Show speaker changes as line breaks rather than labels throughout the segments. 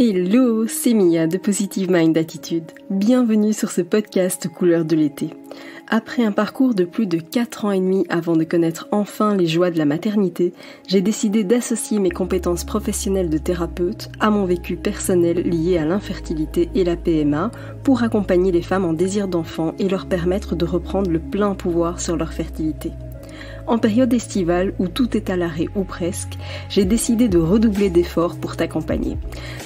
Hello, c'est Mia de Positive Mind Attitude. Bienvenue sur ce podcast Couleur de l'été. Après un parcours de plus de 4 ans et demi avant de connaître enfin les joies de la maternité, j'ai décidé d'associer mes compétences professionnelles de thérapeute à mon vécu personnel lié à l'infertilité et la PMA pour accompagner les femmes en désir d'enfant et leur permettre de reprendre le plein pouvoir sur leur fertilité. En période estivale où tout est à l'arrêt ou presque, j'ai décidé de redoubler d'efforts pour t'accompagner.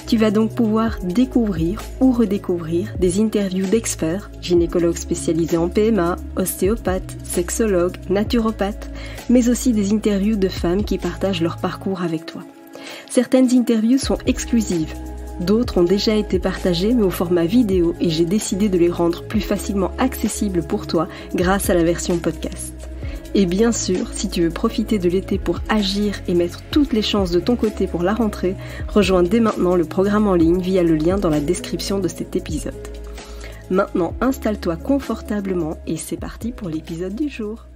Tu vas donc pouvoir découvrir ou redécouvrir des interviews d'experts, gynécologues spécialisés en PMA, ostéopathes, sexologues, naturopathes, mais aussi des interviews de femmes qui partagent leur parcours avec toi. Certaines interviews sont exclusives, d'autres ont déjà été partagées mais au format vidéo et j'ai décidé de les rendre plus facilement accessibles pour toi grâce à la version podcast. Et bien sûr, si tu veux profiter de l'été pour agir et mettre toutes les chances de ton côté pour la rentrée, rejoins dès maintenant le programme en ligne via le lien dans la description de cet épisode. Maintenant, installe-toi confortablement et c'est parti pour l'épisode du jour.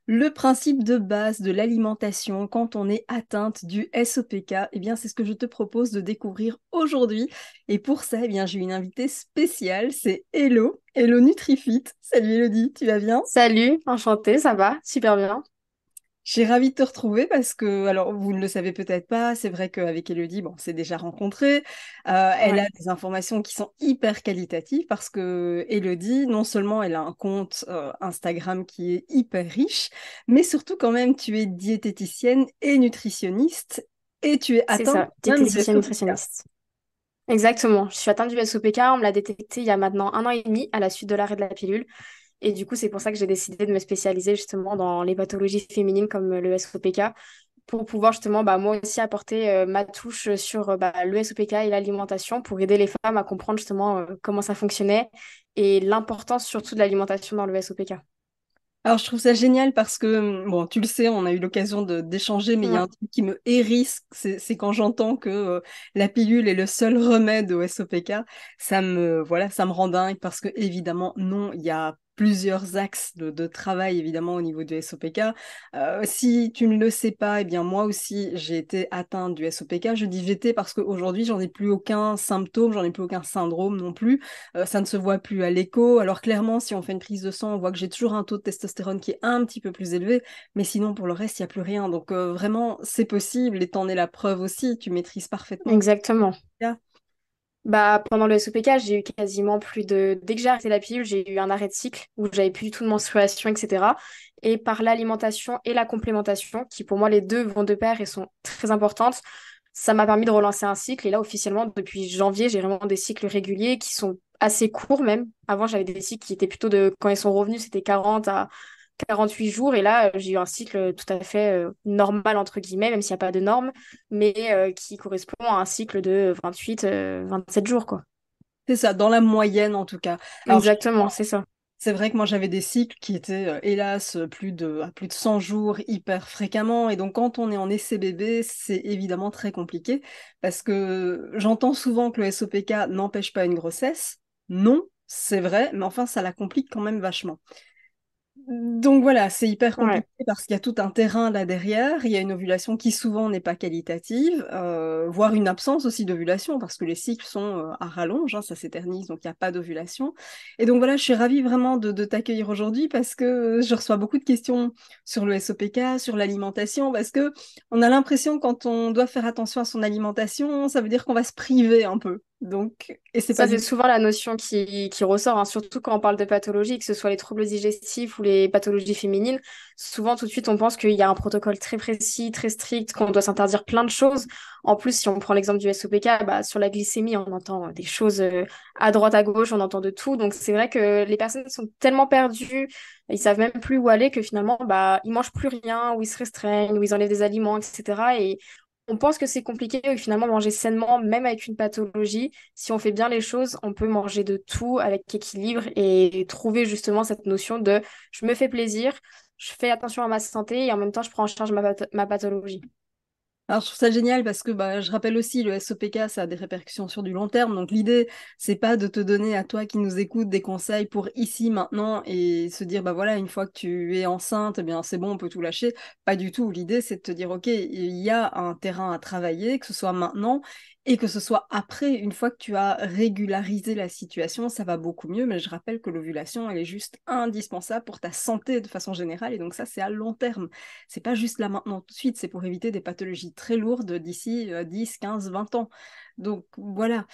Le principe de base de l'alimentation quand on est atteinte du SOPK, eh bien, c'est ce que je te propose de découvrir aujourd'hui. Et pour ça, eh bien, j'ai une invitée spéciale, c'est Hello Nutrifit. Salut Elodie, tu vas bien?
Salut, enchantée, ça va, super bien.
Je suis ravie de te retrouver parce que, alors vous ne le savez peut-être pas, c'est vrai qu'avec Elodie, bon, on s'est déjà rencontrés. Elle a
Ouais.
des informations qui sont hyper qualitatives parce que Elodie, non seulement elle a un compte Instagram qui est hyper riche, mais surtout quand même tu es diététicienne et nutritionniste et tu es
C'est
atteinte
ça,
même du
diététicienne
SOPK.
nutritionniste. Exactement, je suis atteinte du SOPK, on me l'a détecté il y a maintenant 1 an et demi à la suite de l'arrêt de la pilule. Et du coup, c'est pour ça que j'ai décidé de me spécialiser justement dans les pathologies féminines comme le SOPK pour pouvoir justement moi aussi apporter ma touche sur le SOPK et l'alimentation pour aider les femmes à comprendre justement comment ça fonctionnait et l'importance surtout de l'alimentation dans le SOPK.
Alors, je trouve ça génial parce que, bon, tu le sais, on a eu l'occasion d'échanger, mais il y a
Ouais,
un truc qui me hérisse, c'est quand j'entends que la pilule est le seul remède au SOPK. Voilà, ça me rend dingue parce que, évidemment, non, il y a plusieurs axes de travail, évidemment, au niveau du SOPK. Si tu ne le sais pas, eh bien, moi aussi, j'ai été atteinte du SOPK. Je dis j'étais parce qu'aujourd'hui, j'en ai plus aucun symptôme, j'en ai plus aucun syndrome non plus. Ça ne se voit plus à l'écho. Alors clairement, si on fait une prise de sang, on voit que j'ai toujours un taux de testostérone qui est un petit peu plus élevé, mais sinon pour le reste, il n'y a plus rien. Donc vraiment, c'est possible et t'en es la preuve aussi. Tu maîtrises parfaitement ton
exactement.
cas.
Pendant le SOPK, j'ai eu quasiment plus de... Dès que j'ai arrêté la pilule, j'ai eu un arrêt de cycle où j'avais plus du tout de menstruation, etc. Et par l'alimentation et la complémentation, qui pour moi les deux vont de pair et sont très importantes, ça m'a permis de relancer un cycle. Et là, officiellement, depuis janvier, j'ai vraiment des cycles réguliers qui sont assez courts même. Avant, j'avais des cycles qui étaient plutôt de... Quand ils sont revenus, c'était 40 à 48 jours. Et là, j'ai eu un cycle tout à fait normal, entre guillemets, même s'il n'y a pas de normes, mais qui correspond à un cycle de 28, 27 jours, quoi.
C'est ça, dans la moyenne en tout cas. Alors
Exactement, c'est ça.
c'est vrai que moi j'avais des cycles qui étaient hélas à plus de 100 jours hyper fréquemment et donc quand on est en essai bébé c'est évidemment très compliqué parce que j'entends souvent que le SOPK n'empêche pas une grossesse. Non, c'est vrai, mais enfin ça la complique quand même vachement. Donc voilà, c'est hyper
Ouais.
compliqué parce qu'il y a tout un terrain là derrière. Il y a une ovulation qui souvent n'est pas qualitative, voire une absence aussi d'ovulation parce que les cycles sont à rallonge, hein, ça s'éternise, donc il n'y a pas d'ovulation. Et donc voilà, je suis ravie vraiment de t'accueillir aujourd'hui parce que je reçois beaucoup de questions sur le SOPK, sur l'alimentation, parce que on a l'impression quand on doit faire attention à son alimentation, ça veut dire qu'on va se priver un peu. Donc, et c'est pas
Ça, c'est
du
souvent la notion qui ressort, hein, surtout quand on parle de pathologie, que ce soit les troubles digestifs ou les pathologies féminines. Souvent, tout de suite, on pense qu'il y a un protocole très précis, très strict, qu'on doit s'interdire plein de choses. En plus, si on prend l'exemple du SOPK, sur la glycémie, on entend des choses à droite, à gauche, on entend de tout. Donc, c'est vrai que les personnes sont tellement perdues, ils savent même plus où aller que finalement, ils mangent plus rien, ou ils se restreignent, ou ils enlèvent des aliments, etc. Et on pense que c'est compliqué, et finalement, manger sainement, même avec une pathologie, si on fait bien les choses, on peut manger de tout avec équilibre et trouver justement cette notion de je me fais plaisir, je fais attention à ma santé et en même temps, je prends en charge ma pathologie.
Alors, je trouve ça génial parce que je rappelle aussi, le SOPK, ça a des répercussions sur du long terme. Donc, l'idée, c'est pas de te donner à toi qui nous écoute des conseils pour ici, maintenant et se dire, bah voilà, une fois que tu es enceinte, eh bien, c'est bon, on peut tout lâcher. Pas du tout. L'idée, c'est de te dire, OK, il y a un terrain à travailler, que ce soit maintenant et que ce soit après, une fois que tu as régularisé la situation, ça va beaucoup mieux. Mais je rappelle que l'ovulation, elle est juste indispensable pour ta santé de façon générale. Et donc, ça, c'est à long terme. C'est pas juste là maintenant tout de suite, c'est pour éviter des pathologies très lourdes d'ici 10, 15, 20 ans. Donc voilà.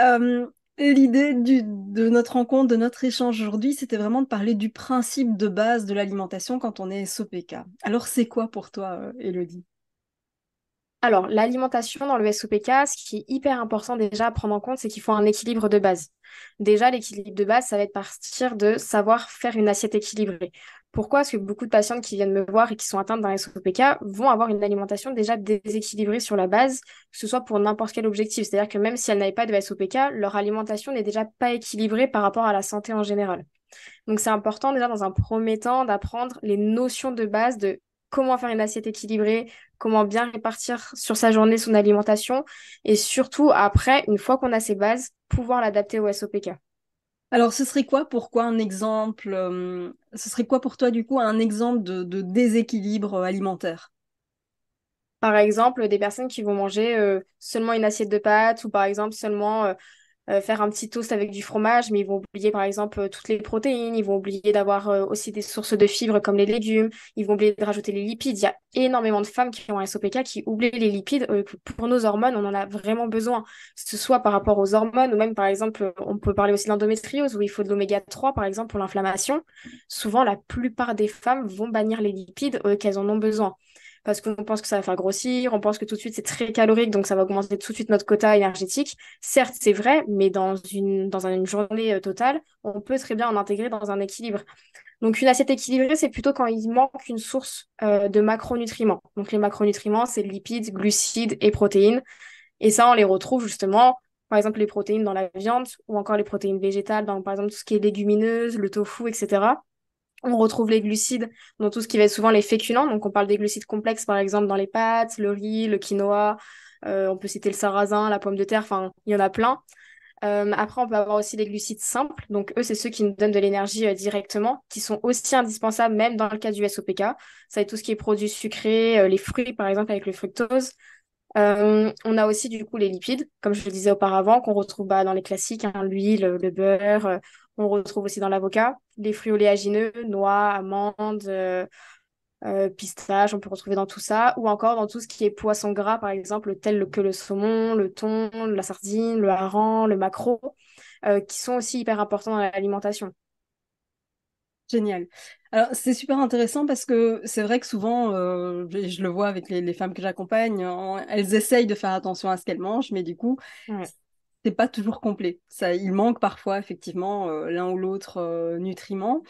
Euh, L'idée de notre rencontre, de notre échange aujourd'hui, c'était vraiment de parler du principe de base de l'alimentation quand on est SOPK. Alors c'est quoi pour toi, Elodie?
Alors, l'alimentation dans le SOPK, ce qui est hyper important déjà à prendre en compte, c'est qu'il faut un équilibre de base. Déjà, l'équilibre de base, ça va être partir de savoir faire une assiette équilibrée. Pourquoi? Parce que beaucoup de patientes qui viennent me voir et qui sont atteintes d'un SOPK vont avoir une alimentation déjà déséquilibrée sur la base, que ce soit pour n'importe quel objectif. C'est-à-dire que même si elles n'avaient pas de SOPK, leur alimentation n'est déjà pas équilibrée par rapport à la santé en général. Donc c'est important déjà dans un premier temps d'apprendre les notions de base de comment faire une assiette équilibrée, comment bien répartir sur sa journée son alimentation et surtout après, une fois qu'on a ces bases, pouvoir l'adapter au SOPK.
Alors ce serait quoi, pourquoi un exemple, ce serait quoi pour toi du coup un exemple de déséquilibre alimentaire?
Par exemple, des personnes qui vont manger seulement une assiette de pâtes ou par exemple seulement faire un petit toast avec du fromage, mais ils vont oublier par exemple toutes les protéines, ils vont oublier d'avoir aussi des sources de fibres comme les légumes, ils vont oublier de rajouter les lipides. Il y a énormément de femmes qui ont un SOPK qui oublient les lipides. Que pour nos hormones, on en a vraiment besoin, que ce soit par rapport aux hormones ou même par exemple, on peut parler aussi de l'endométriose où il faut de l'oméga 3 par exemple pour l'inflammation. Souvent, la plupart des femmes vont bannir les lipides qu'elles en ont besoin parce qu'on pense que ça va faire grossir, on pense que tout de suite c'est très calorique, donc ça va augmenter tout de suite notre quota énergétique. Certes, c'est vrai, mais dans une journée totale, on peut très bien en intégrer dans un équilibre. Donc une assiette équilibrée, c'est plutôt quand il manque une source de macronutriments. Donc les macronutriments, c'est lipides, glucides et protéines. Et ça, on les retrouve justement, par exemple, les protéines dans la viande ou encore les protéines végétales dans, par exemple, tout ce qui est légumineuse, le tofu, etc. On retrouve les glucides dans tout ce qui va être souvent les féculents. Donc, on parle des glucides complexes, par exemple, dans les pâtes, le riz, le quinoa. On peut citer le sarrasin, la pomme de terre. Enfin, il y en a plein. Après, on peut avoir aussi les glucides simples. Donc, eux, c'est ceux qui nous donnent de l'énergie directement, qui sont aussi indispensables, même dans le cas du SOPK. Ça va être tout ce qui est produits sucrés, les fruits, par exemple, avec le fructose. On a aussi du coup les lipides, comme je le disais auparavant, qu'on retrouve dans les classiques, hein, l'huile, le beurre. On retrouve aussi dans l'avocat, les fruits oléagineux, noix, amandes, pistaches, on peut retrouver dans tout ça, ou encore dans tout ce qui est poisson gras, par exemple, tel que le saumon, le thon, la sardine, le hareng, le maquereau, qui sont aussi hyper importants dans l'alimentation.
Génial. Alors, c'est super intéressant parce que c'est vrai que souvent, je le vois avec les femmes que j'accompagne, elles essayent de faire attention à ce qu'elles mangent, mais du coup,
Ouais.
c'est pas toujours complet. Ça, il manque parfois effectivement l'un ou l'autre nutriment.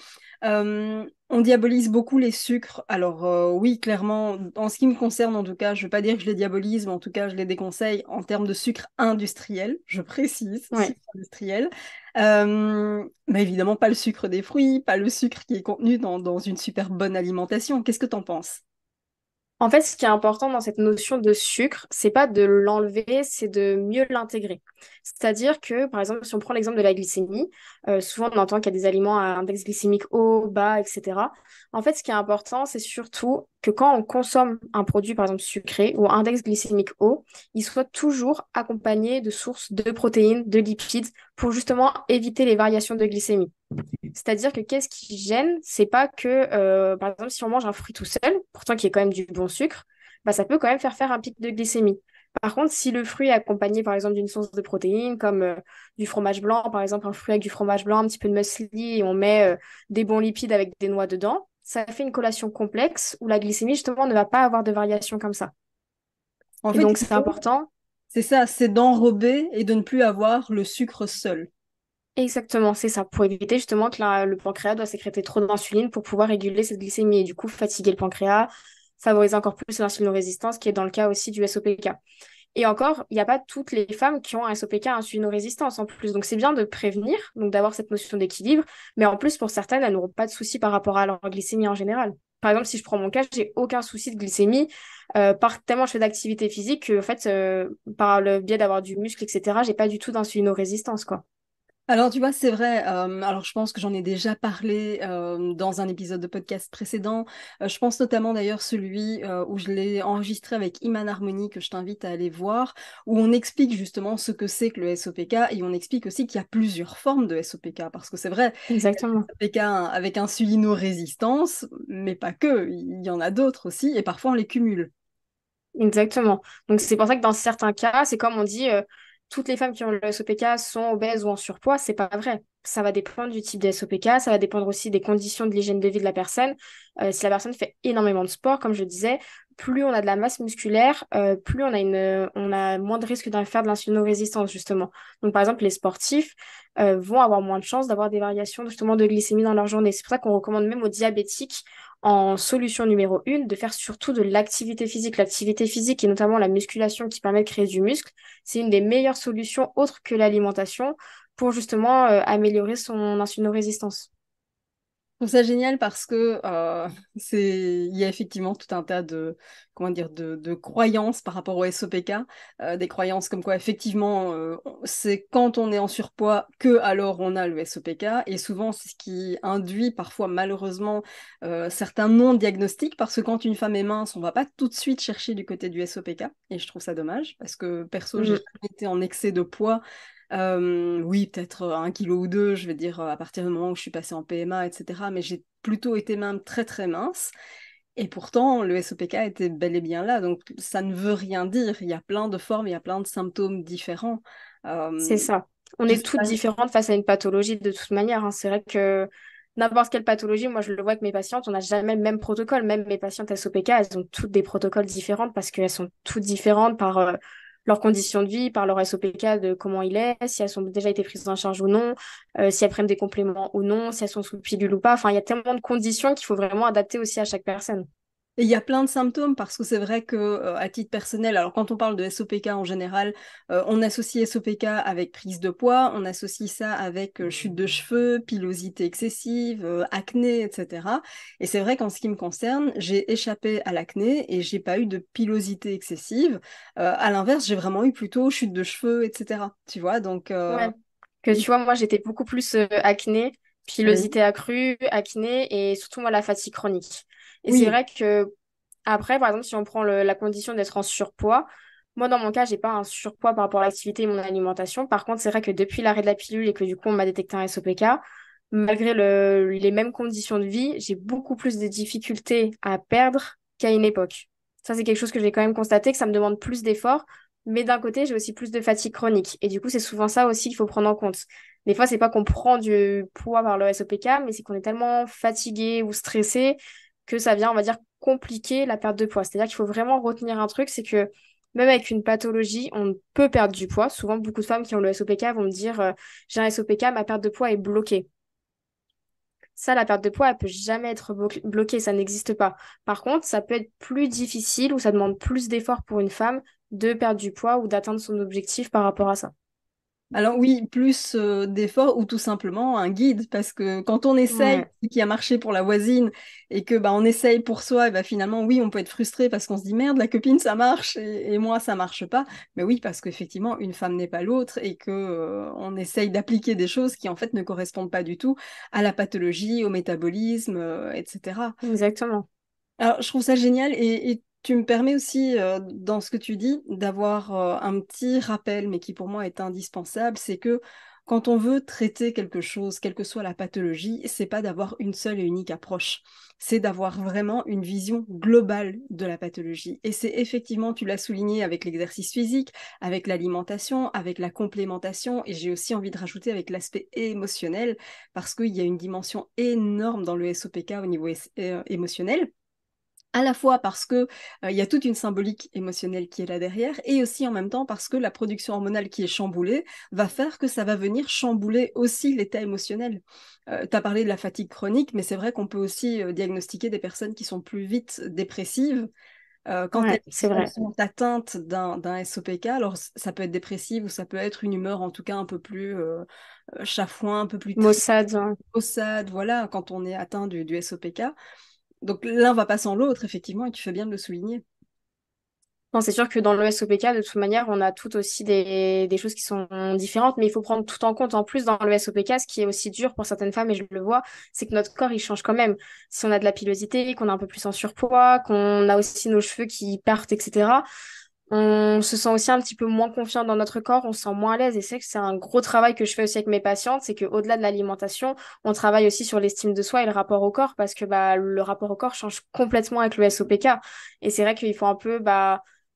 On diabolise beaucoup les sucres. Alors oui, clairement, en ce qui me concerne en tout cas, je ne veux pas dire que je les diabolise, mais en tout cas, je les déconseille en termes de sucre industriel. Je précise,
Ouais.
sucre industriel. Mais évidemment, pas le sucre des fruits, pas le sucre qui est contenu dans une super bonne alimentation. Qu'est-ce que tu en penses?
En fait, ce qui est important dans cette notion de sucre, c'est pas de l'enlever, c'est de mieux l'intégrer. C'est-à-dire que, par exemple, si on prend l'exemple de la glycémie, souvent on entend qu'il y a des aliments à index glycémique haut, bas, etc. En fait, ce qui est important, c'est surtout que quand on consomme un produit, par exemple sucré ou index glycémique haut, il soit toujours accompagné de sources de protéines, de lipides, pour justement éviter les variations de glycémie. C'est-à-dire que qu'est-ce qui gêne, c'est pas que, par exemple, si on mange un fruit tout seul, pourtant qui est quand même du bon sucre, bah, ça peut quand même faire un pic de glycémie. Par contre, si le fruit est accompagné, par exemple, d'une source de protéines, comme du fromage blanc, par exemple, un fruit avec du fromage blanc, un petit peu de muesli, et on met des bons lipides avec des noix dedans, ça fait une collation complexe où la glycémie, justement, ne va pas avoir de variation comme ça.
En
Et
fait,
donc, c'est important.
c'est ça, c'est d'enrober et de ne plus avoir le sucre seul.
Exactement, c'est ça, pour éviter justement que le pancréas doit sécréter trop d'insuline pour pouvoir réguler cette glycémie et du coup fatiguer le pancréas, favoriser encore plus l'insulinorésistance, qui est dans le cas aussi du SOPK. Et encore, il n'y a pas toutes les femmes qui ont un SOPK insulinorésistance en plus, donc c'est bien de prévenir, donc d'avoir cette notion d'équilibre, mais en plus pour certaines, elles n'auront pas de soucis par rapport à leur glycémie en général. par exemple, si je prends mon cas, j'ai aucun souci de glycémie, tellement je fais d'activité physique que, en fait, par le biais d'avoir du muscle, etc., j'ai pas du tout d'insulinorésistance, quoi.
Alors, tu vois, c'est vrai. Alors, je pense que j'en ai déjà parlé dans un épisode de podcast précédent. Je pense notamment d'ailleurs celui où je l'ai enregistré avec Iman Harmony, que je t'invite à aller voir, où on explique justement ce que c'est que le SOPK et on explique aussi qu'il y a plusieurs formes de SOPK. Parce que c'est vrai,
Exactement.
SOPK avec insulinorésistance, mais pas que. Il y en a d'autres aussi et parfois on les cumule.
Exactement. Donc, c'est pour ça que dans certains cas, c'est comme on dit, toutes les femmes qui ont le SOPK sont obèses ou en surpoids. C'est pas vrai. Ça va dépendre du type de SOPK, ça va dépendre aussi des conditions de l'hygiène de vie de la personne. Si la personne fait énormément de sport, comme je disais, plus on a de la masse musculaire, plus on a moins de risque d'en faire de l'insulinorésistance, justement. Donc, par exemple, les sportifs vont avoir moins de chances d'avoir des variations justement de glycémie dans leur journée. C'est pour ça qu'on recommande même aux diabétiques en solution numéro une, de faire surtout de l'activité physique. L'activité physique et notamment la musculation qui permet de créer du muscle, c'est une des meilleures solutions autres que l'alimentation pour justement améliorer son insulinorésistance.
Je trouve ça génial parce que il y a effectivement tout un tas de, comment dire, de croyances par rapport au SOPK, des croyances comme quoi effectivement c'est quand on est en surpoids que alors on a le SOPK et souvent c'est ce qui induit parfois malheureusement certains non-diagnostics parce que quand une femme est mince on va pas tout de suite chercher du côté du SOPK et je trouve ça dommage parce que perso j'ai
Mm.
jamais été en excès de poids. Oui, peut-être 1 kilo ou deux, je vais dire, à partir du moment où je suis passée en PMA, etc. Mais j'ai plutôt été même très très mince. Et pourtant, le SOPK était bel et bien là. Donc, ça ne veut rien dire. Il y a plein de formes, il y a plein de symptômes différents.
C'est
Euh,
ça. On
je
est
sais
toutes
pas.
différentes face à une pathologie de toute manière, hein. C'est vrai que n'importe quelle pathologie, moi je le vois avec mes patientes, on n'a jamais le même protocole. Même mes patientes SOPK, elles ont toutes des protocoles différents parce qu'elles sont toutes différentes par leurs conditions de vie, par leur SOPK, de comment il est, si elles ont déjà été prises en charge ou non, si elles prennent des compléments ou non, si elles sont sous pilule ou pas. Enfin, il y a tellement de conditions qu'il faut vraiment adapter aussi à chaque personne.
Et il y a plein de symptômes parce que c'est vrai que à titre personnel, alors quand on parle de SOPK en général, on associe SOPK avec prise de poids, on associe ça avec chute de cheveux, pilosité excessive, acné, etc. Et c'est vrai qu'en ce qui me concerne, j'ai échappé à l'acné et j'ai pas eu de pilosité excessive. À l'inverse, j'ai vraiment eu plutôt chute de cheveux, etc. Tu vois, donc
Ouais. Que tu vois, moi j'étais beaucoup plus acné,
oui,
pilosité accrue, acné et surtout moi la fatigue chronique. Et c'est
oui.
vrai que après, par exemple, si on prend la condition d'être en surpoids, moi dans mon cas, j'ai pas un surpoids par rapport à l'activité et mon alimentation. Par contre, c'est vrai que depuis l'arrêt de la pilule et que du coup on m'a détecté un SOPK, malgré les mêmes conditions de vie, j'ai beaucoup plus de difficultés à perdre qu'à une époque. Ça, c'est quelque chose que j'ai quand même constaté, que ça me demande plus d'efforts. Mais d'un côté, j'ai aussi plus de fatigue chronique. Et du coup, c'est souvent ça aussi qu'il faut prendre en compte. Des fois, c'est pas qu'on prend du poids par le SOPK, mais c'est qu'on est tellement fatigué ou stressé que ça vient, on va dire, compliquer la perte de poids. C'est-à-dire qu'il faut vraiment retenir un truc, c'est que même avec une pathologie, on peut perdre du poids. Souvent, beaucoup de femmes qui ont le SOPK vont me dire, j'ai un SOPK, ma perte de poids est bloquée. Ça, la perte de poids, elle peut jamais être bloquée, ça n'existe pas. Par contre, ça peut être plus difficile ou ça demande plus d'efforts pour une femme de perdre du poids ou d'atteindre son objectif par rapport à ça.
Alors oui, plus d'efforts ou tout simplement un guide, parce que quand on essaye
Ouais,
ce qui a marché pour la voisine et que bah, on essaye pour soi, et bah, finalement oui, on peut être frustré parce qu'on se dit merde, la copine ça marche et moi ça marche pas. Mais oui, parce qu'effectivement une femme n'est pas l'autre et que on essaye d'appliquer des choses qui en fait ne correspondent pas du tout à la pathologie, au métabolisme, etc.
exactement.
Alors, je trouve ça génial et tu me permets aussi, dans ce que tu dis, d'avoir un petit rappel, mais qui pour moi est indispensable, c'est que quand on veut traiter quelque chose, quelle que soit la pathologie, c'est pas d'avoir une seule et unique approche, c'est d'avoir vraiment une vision globale de la pathologie. Et c'est effectivement, tu l'as souligné avec l'exercice physique, avec l'alimentation, avec la complémentation, et j'ai aussi envie de rajouter avec l'aspect émotionnel, parce qu'il y a une dimension énorme dans le SOPK au niveau émotionnel à la fois parce que il y a toute une symbolique émotionnelle qui est là derrière, et aussi en même temps parce que la production hormonale qui est chamboulée va faire que ça va venir chambouler aussi l'état émotionnel. Tu as parlé de la fatigue chronique, mais c'est vrai qu'on peut aussi diagnostiquer des personnes qui sont plus vite dépressives quand
Ouais, c'est
elles
vrai.
sont atteintes d'un SOPK. Alors ça peut être dépressive ou ça peut être une humeur en tout cas un peu plus chafouin, un peu plus triste,
Maussade, hein.
maussade, voilà, quand on est atteint du SOPK. Donc l'un va pas sans l'autre, effectivement, et tu fais bien de le souligner.
Non, c'est sûr que dans le SOPK, de toute manière, on a tout aussi des choses qui sont différentes, mais il faut prendre tout en compte. En plus, dans le SOPK, ce qui est aussi dur pour certaines femmes, et je le vois, c'est que notre corps, il change quand même. Si on a de la pilosité, qu'on est un peu plus en surpoids, qu'on a aussi nos cheveux qui partent, etc., on se sent aussi un petit peu moins confiant dans notre corps, on se sent moins à l'aise. Et c'est que c'est un gros travail que je fais aussi avec mes patientes, c'est qu'au-delà de l'alimentation, on travaille aussi sur l'estime de soi et le rapport au corps, parce que bah, le rapport au corps change complètement avec le SOPK. Et c'est vrai qu'il faut un peu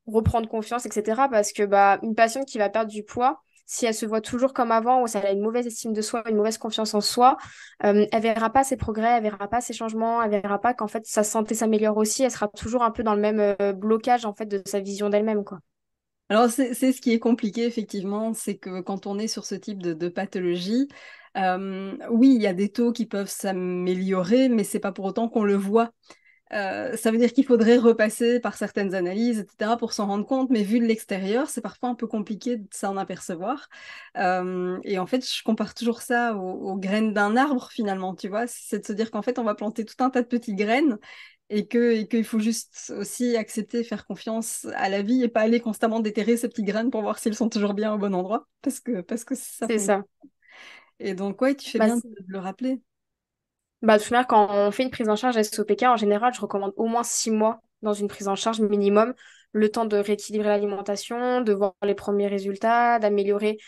reprendre confiance, etc. Parce que bah, une patiente qui va perdre du poids, si elle se voit toujours comme avant, ou si elle a une mauvaise estime de soi, une mauvaise confiance en soi, elle verra pas ses progrès, elle verra pas ses changements, elle verra pas qu'en fait sa santé s'améliore aussi, elle sera toujours un peu dans le même blocage en fait de sa vision d'elle-même, quoi.
Alors, c'est ce qui est compliqué, effectivement, c'est que quand on est sur ce type de pathologie, oui, il y a des taux qui peuvent s'améliorer, mais c'est pas pour autant qu'on le voit. Ça veut dire qu'il faudrait repasser par certaines analyses, etc., pour s'en rendre compte, mais vu de l'extérieur, c'est parfois un peu compliqué de s'en apercevoir. Et en fait, je compare toujours ça aux graines d'un arbre, finalement, tu vois, c'est de se dire qu'en fait, on va planter tout un tas de petites graines et qu'il faut juste aussi accepter, faire confiance à la vie et pas aller constamment déterrer ces petites graines pour voir s'ils sont toujours bien au bon endroit, parce que ça
C'est
fonctionne.
ça.
Et donc, ouais, tu fais
Bah,
bien de le rappeler.
Bah, de toute manière, quand on fait une prise en charge SOPK, en général, je recommande au moins 6 mois dans une prise en charge minimum, le temps de rééquilibrer l'alimentation, de voir les premiers résultats, d'améliorer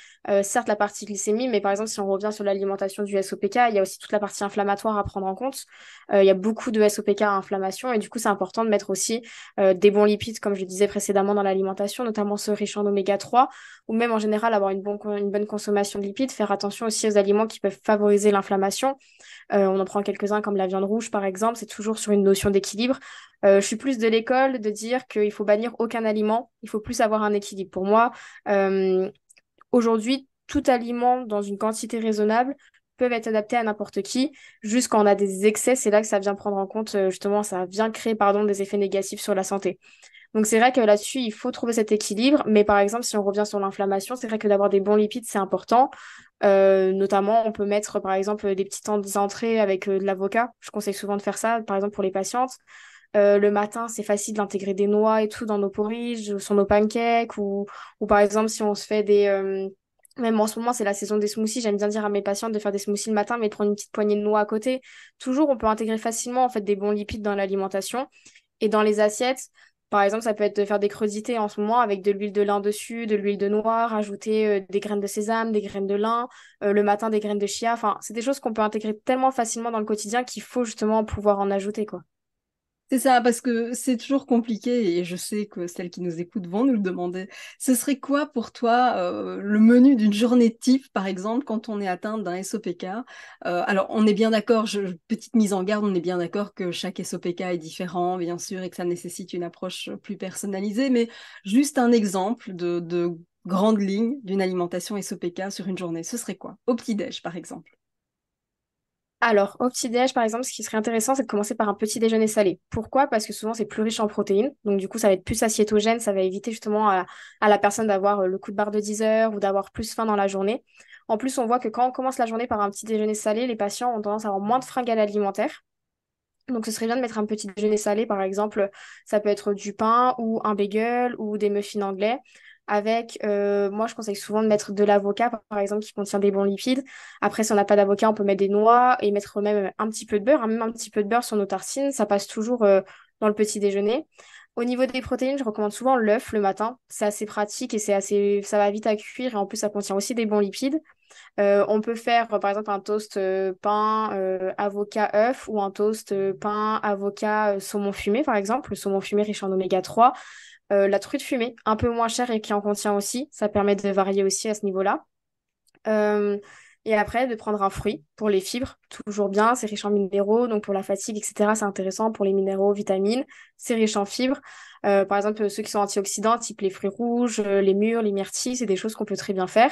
certes la partie glycémie, mais par exemple, si on revient sur l'alimentation du SOPK, il y a aussi toute la partie inflammatoire à prendre en compte. Il y a beaucoup de SOPK à inflammation et du coup, c'est important de mettre aussi des bons lipides, comme je disais précédemment, dans l'alimentation, notamment ceux riches en oméga 3, ou même en général avoir une bonne consommation de lipides, faire attention aussi aux aliments qui peuvent favoriser l'inflammation. On en prend quelques-uns comme la viande rouge, par exemple. C'est toujours sur une notion d'équilibre. Je suis plus de l'école de dire qu'il faut bannir aucun aliment. Il faut plus avoir un équilibre. Pour moi, euh, aujourd'hui, tout aliment dans une quantité raisonnable peuvent être adaptés à n'importe qui. Juste quand on a des excès, c'est là que ça vient prendre en compte, justement, ça vient créer, pardon, des effets négatifs sur la santé. Donc c'est vrai que là-dessus, il faut trouver cet équilibre. Mais par exemple, si on revient sur l'inflammation, c'est vrai que d'avoir des bons lipides, c'est important. Notamment, on peut mettre par exemple des petites entrées avec de l'avocat. Je conseille souvent de faire ça, par exemple pour les patientes. Le matin, c'est facile d'intégrer des noix et tout dans nos porridge, sur nos pancakes, ou par exemple si on se fait Même en ce moment, c'est la saison des smoothies. J'aime bien dire à mes patientes de faire des smoothies le matin, mais de prendre une petite poignée de noix à côté. Toujours, on peut intégrer facilement en fait des bons lipides dans l'alimentation. Et dans les assiettes, par exemple, ça peut être de faire des crudités en ce moment avec de l'huile de lin dessus, de l'huile de noix, rajouter des graines de sésame, des graines de lin, le matin des graines de chia. Enfin, c'est des choses qu'on peut intégrer tellement facilement dans le quotidien qu'il faut justement pouvoir en ajouter, quoi.
C'est ça, parce que c'est toujours compliqué et je sais que celles qui nous écoutent vont nous le demander. Ce serait quoi pour toi le menu d'une journée type, par exemple, quand on est atteint d'un SOPK? Alors, on est bien d'accord, petite mise en garde, on est bien d'accord que chaque SOPK est différent, bien sûr, et que ça nécessite une approche plus personnalisée, mais juste un exemple de grande ligne d'une alimentation SOPK sur une journée, ce serait quoi? Au petit-déj, par exemple.
Alors, au petit-déj, par exemple, ce qui serait intéressant, c'est de commencer par un petit déjeuner salé. Pourquoi? Parce que souvent, c'est plus riche en protéines. Donc, du coup, ça va être plus assiétogène. Ça va éviter justement à la personne d'avoir le coup de barre de 10 heures ou d'avoir plus faim dans la journée. En plus, on voit que quand on commence la journée par un petit déjeuner salé, les patients ont tendance à avoir moins de fringales alimentaires. Donc, ce serait bien de mettre un petit déjeuner salé, par exemple, ça peut être du pain ou un bagel ou des muffins anglais. Avec, moi, je conseille souvent de mettre de l'avocat, par exemple, qui contient des bons lipides. Après, si on n'a pas d'avocat, on peut mettre des noix et mettre même un petit peu de beurre, hein, même un petit peu de beurre sur nos tartines. Ça passe toujours dans le petit déjeuner. Au niveau des protéines, je recommande souvent l'œuf le matin. C'est assez pratique et ça va vite à cuire et en plus, ça contient aussi des bons lipides. On peut faire par exemple un toast pain, avocat, œuf ou un toast pain, avocat, saumon fumé par exemple. Le saumon fumé riche en oméga 3. La truite fumée, un peu moins chère et qui en contient aussi. Ça permet de varier aussi à ce niveau-là. Euh, et après, de prendre un fruit pour les fibres, toujours bien, c'est riche en minéraux, donc pour la fatigue, etc., c'est intéressant pour les minéraux, vitamines, c'est riche en fibres. Par exemple, ceux qui sont antioxydants, type les fruits rouges, les mûres, les myrtilles, c'est des choses qu'on peut très bien faire.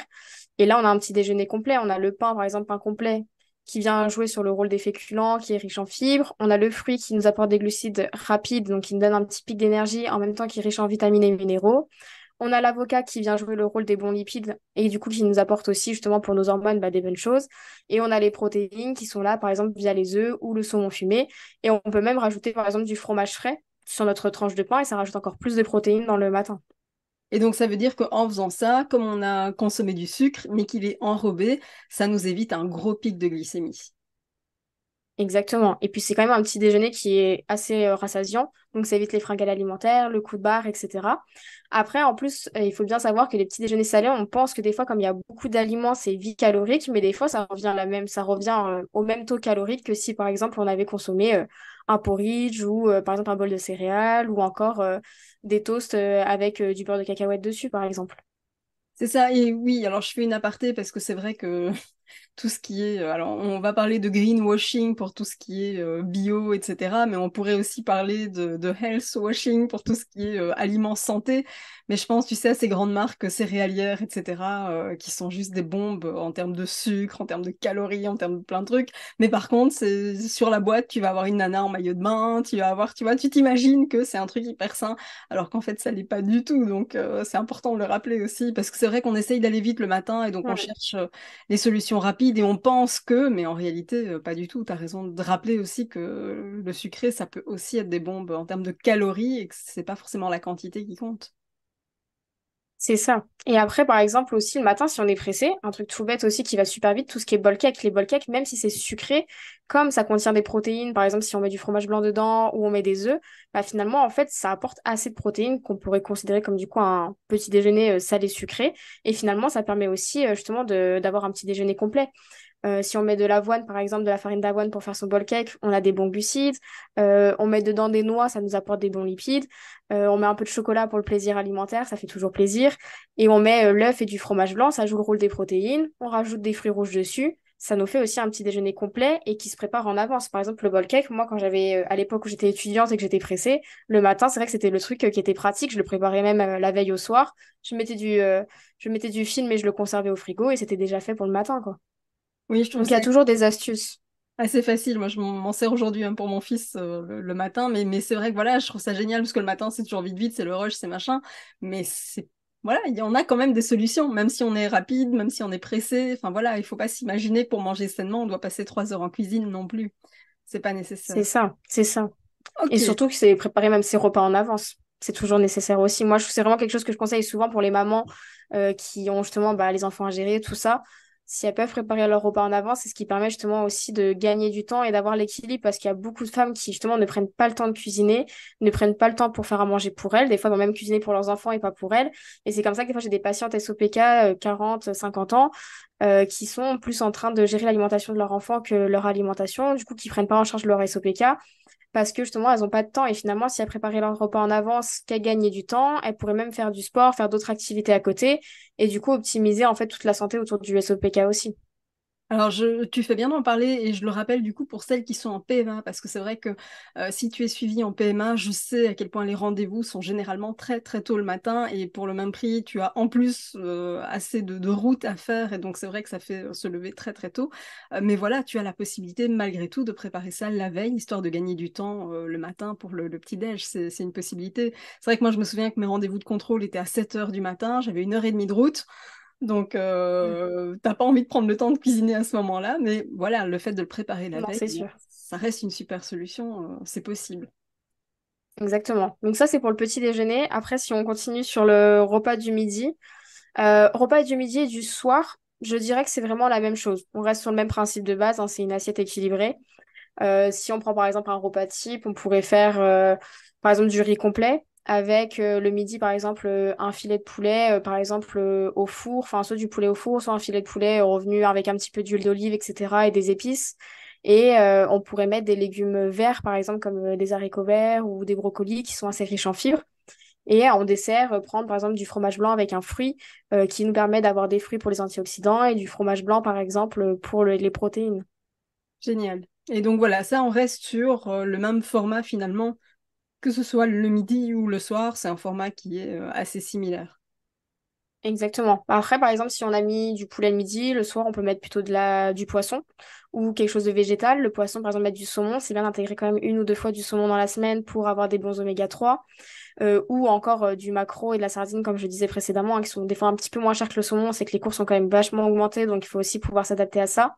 Et là, on a un petit déjeuner complet. On a le pain, par exemple, pain complet, qui vient jouer sur le rôle des féculents, qui est riche en fibres. On a le fruit qui nous apporte des glucides rapides, donc qui nous donne un petit pic d'énergie, en même temps qui est riche en vitamines et minéraux. On a l'avocat qui vient jouer le rôle des bons lipides et du coup qui nous apporte aussi justement pour nos hormones des bonnes choses. Et on a les protéines qui sont là par exemple via les œufs ou le saumon fumé. Et on peut même rajouter par exemple du fromage frais sur notre tranche de pain et ça rajoute encore plus de protéines dans le matin.
Et donc, ça veut dire qu'en faisant ça, comme on a consommé du sucre, mais qu'il est enrobé, ça nous évite un gros pic de glycémie.
Exactement. Et puis c'est quand même un petit déjeuner qui est assez rassasiant, donc ça évite les fringales alimentaires, le coup de barre, etc. Après, en plus, il faut bien savoir que les petits déjeuners salés, on pense que des fois, comme il y a beaucoup d'aliments, c'est vite calorique, mais des fois, ça revient ça revient au même taux calorique que si, par exemple, on avait consommé un porridge ou, par exemple, un bol de céréales ou encore des toasts avec du beurre de cacahuète dessus, par exemple.
C'est ça, et oui, alors je fais une aparté parce que c'est vrai que tout ce qui est... alors, on va parler de greenwashing pour tout ce qui est bio, etc. Mais on pourrait aussi parler de health washing pour tout ce qui est aliments santé. Mais je pense, tu sais, à ces grandes marques céréalières, etc., qui sont juste des bombes en termes de sucre, en termes de calories, en termes de plein de trucs. Mais par contre, c'est sur la boîte, tu vas avoir une nana en maillot de bain, tu vas avoir, tu vois, tu t'imagines que c'est un truc hyper sain, alors qu'en fait, ça l'est pas du tout. Donc, c'est important de le rappeler aussi, parce que c'est vrai qu'on essaye d'aller vite le matin et donc on
Ouais.
cherche les solutions rapides et on pense que, mais en réalité, pas du tout. Tu as raison de rappeler aussi que le sucré, ça peut aussi être des bombes en termes de calories et que c'est pas forcément la quantité qui compte.
C'est ça. Et après, par exemple, aussi le matin, si on est pressé, un truc tout bête aussi qui va super vite, tout ce qui est bol cake. Les bol cake, même si c'est sucré, comme ça contient des protéines, par exemple, si on met du fromage blanc dedans ou on met des œufs, bah finalement, en fait, ça apporte assez de protéines qu'on pourrait considérer comme du coup un petit déjeuner salé sucré. Et finalement, ça permet aussi justement d'avoir un petit déjeuner complet. Si on met de l'avoine, par exemple, de la farine d'avoine pour faire son bol cake, on a des bons glucides. On met dedans des noix, ça nous apporte des bons lipides. On met un peu de chocolat pour le plaisir alimentaire, ça fait toujours plaisir. Et on met l'œuf et du fromage blanc, ça joue le rôle des protéines. On rajoute des fruits rouges dessus. Ça nous fait aussi un petit déjeuner complet et qui se prépare en avance. Par exemple, le bol cake, moi, quand à l'époque où j'étais étudiante et que j'étais pressée, le matin, c'est vrai que c'était le truc qui était pratique. Je le préparais même la veille au soir. Je mettais du film et je le conservais au frigo et c'était déjà fait pour le matin, quoi.
Oui, je trouve
Donc il y
ça
a toujours des astuces.
assez facile. Moi, je m'en sers aujourd'hui pour mon fils le matin, mais c'est vrai que voilà, je trouve ça génial parce que le matin, c'est toujours vite, vite, c'est le rush, c'est machin. Mais c'est voilà, il y en a quand même des solutions, même si on est rapide, même si on est pressé. Enfin voilà, il faut pas s'imaginer que pour manger sainement, on doit passer 3 heures en cuisine non plus. C'est pas
C'est
nécessaire.
ça, c'est ça. Et
Ok.
surtout que c'est préparer même ses repas en avance. C'est toujours nécessaire aussi. Moi, c'est vraiment quelque chose que je conseille souvent pour les mamans qui ont justement les enfants à gérer, tout ça. Si elles peuvent préparer leur repas en avance, c'est ce qui permet justement aussi de gagner du temps et d'avoir l'équilibre parce qu'il y a beaucoup de femmes qui justement ne prennent pas le temps de cuisiner, ne prennent pas le temps pour faire à manger pour elles. Des fois, vont même cuisiner pour leurs enfants et pas pour elles. Et c'est comme ça que des fois, j'ai des patientes SOPK 40, 50 ans qui sont plus en train de gérer l'alimentation de leur enfant que leur alimentation, du coup, qui prennent pas en charge leur SOPK parce que justement, elles n'ont pas de temps. Et finalement, si elles préparaient leur repas en avance, qu'elles gagnaient du temps, elles pourraient même faire du sport, faire d'autres activités à côté, et du coup, optimiser en fait toute la santé autour du SOPK aussi.
Alors, tu fais bien d'en parler et je le rappelle du coup pour celles qui sont en PMA, parce que c'est vrai que si tu es suivi en PMA, je sais à quel point les rendez-vous sont généralement très très tôt le matin et pour le même prix, tu as en plus assez de route à faire et donc c'est vrai que ça fait se lever très très tôt. Mais voilà, tu as la possibilité malgré tout de préparer ça la veille, histoire de gagner du temps le matin pour le petit-déj, c'est une possibilité. C'est vrai que moi je me souviens que mes rendez-vous de contrôle étaient à 7 heures du matin, j'avais 1 heure et demie de route. Donc,
Mm.
t'as pas envie de prendre le temps de cuisiner à ce moment-là, mais voilà, le fait de le préparer la
Non,
veille,
c'est
bon,
sûr.
ça reste une super solution, c'est possible.
Exactement. Donc ça, c'est pour le petit déjeuner. Après, si on continue sur le repas du midi, repas du midi et du soir, je dirais que c'est vraiment la même chose. On reste sur le même principe de base, hein, c'est une assiette équilibrée. Si on prend par exemple un repas type, on pourrait faire par exemple du riz complet avec le midi par exemple un filet de poulet par exemple au four, enfin soit du poulet au four, soit un filet de poulet revenu avec un petit peu d'huile d'olive, etc. et des épices. Et on pourrait mettre des légumes verts par exemple comme des haricots verts ou des brocolis qui sont assez riches en fibres. Et en dessert, prendre par exemple du fromage blanc avec un fruit qui nous permet d'avoir des fruits pour les antioxydants et du fromage blanc par exemple pour les protéines.
Génial. Et donc voilà, ça, on reste sur le même format finalement, que ce soit le midi ou le soir, c'est un format qui est assez similaire.
Exactement. Après, par exemple, si on a mis du poulet le midi, le soir, on peut mettre plutôt du poisson ou quelque chose de végétal. Le poisson, par exemple, mettre du saumon. C'est bien d'intégrer quand même 1 ou 2 fois du saumon dans la semaine pour avoir des bons oméga 3. ou encore du maquereau et de la sardine, comme je disais précédemment, hein, qui sont des fois un petit peu moins chers que le saumon. C'est que les cours sont quand même vachement augmentés, donc il faut aussi pouvoir s'adapter à ça.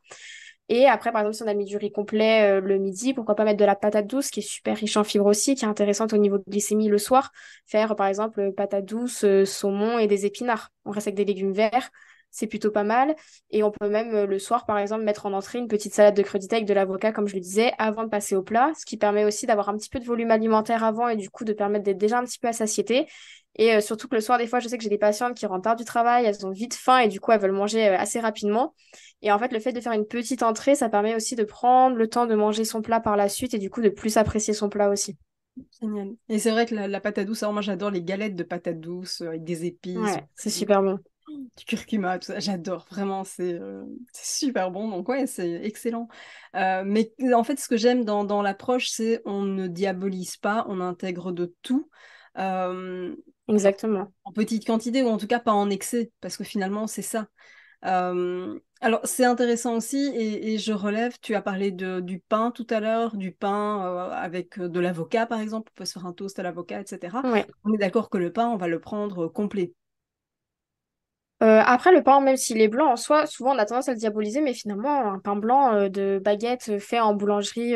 Et après, par exemple, si on a mis du riz complet le midi, pourquoi pas mettre de la patate douce, qui est super riche en fibres aussi, qui est intéressante au niveau de glycémie le soir. Faire, par exemple, patate douce, saumon et des épinards. On reste avec des légumes verts, c'est plutôt pas mal. Et on peut même, le soir, par exemple, mettre en entrée une petite salade de crudités avec de l'avocat, comme je le disais, avant de passer au plat, ce qui permet aussi d'avoir un petit peu de volume alimentaire avant et du coup de permettre d'être déjà un petit peu à satiété. Et surtout que le soir, des fois, je sais que j'ai des patientes qui rentrent tard du travail, elles ont vite faim et du coup, elles veulent manger assez rapidement. Et en fait, le fait de faire une petite entrée, ça permet aussi de prendre le temps de manger son plat par la suite et du coup de plus apprécier son plat aussi.
Génial. Et c'est vrai que la patate douce, alors moi j'adore les galettes de patate douce avec des épices,
Ouais, c'est super bon.
du curcuma, tout ça. J'adore, vraiment, c'est super bon. Donc ouais, c'est excellent. Mais en fait, ce que j'aime dans l'approche, c'est on ne diabolise pas, on intègre de tout. Euh,
Exactement.
En petite quantité ou en tout cas pas en excès, parce que finalement c'est ça. Alors, c'est intéressant aussi, et je relève, tu as parlé du pain tout à l'heure, du pain avec de l'avocat, par exemple, on peut se faire un toast à l'avocat, etc.
Ouais.
On est d'accord que le pain, on va le prendre complet.
Après, le pain, même s'il est blanc en soi, souvent on a tendance à le diaboliser, mais finalement, un pain blanc de baguette fait en boulangerie,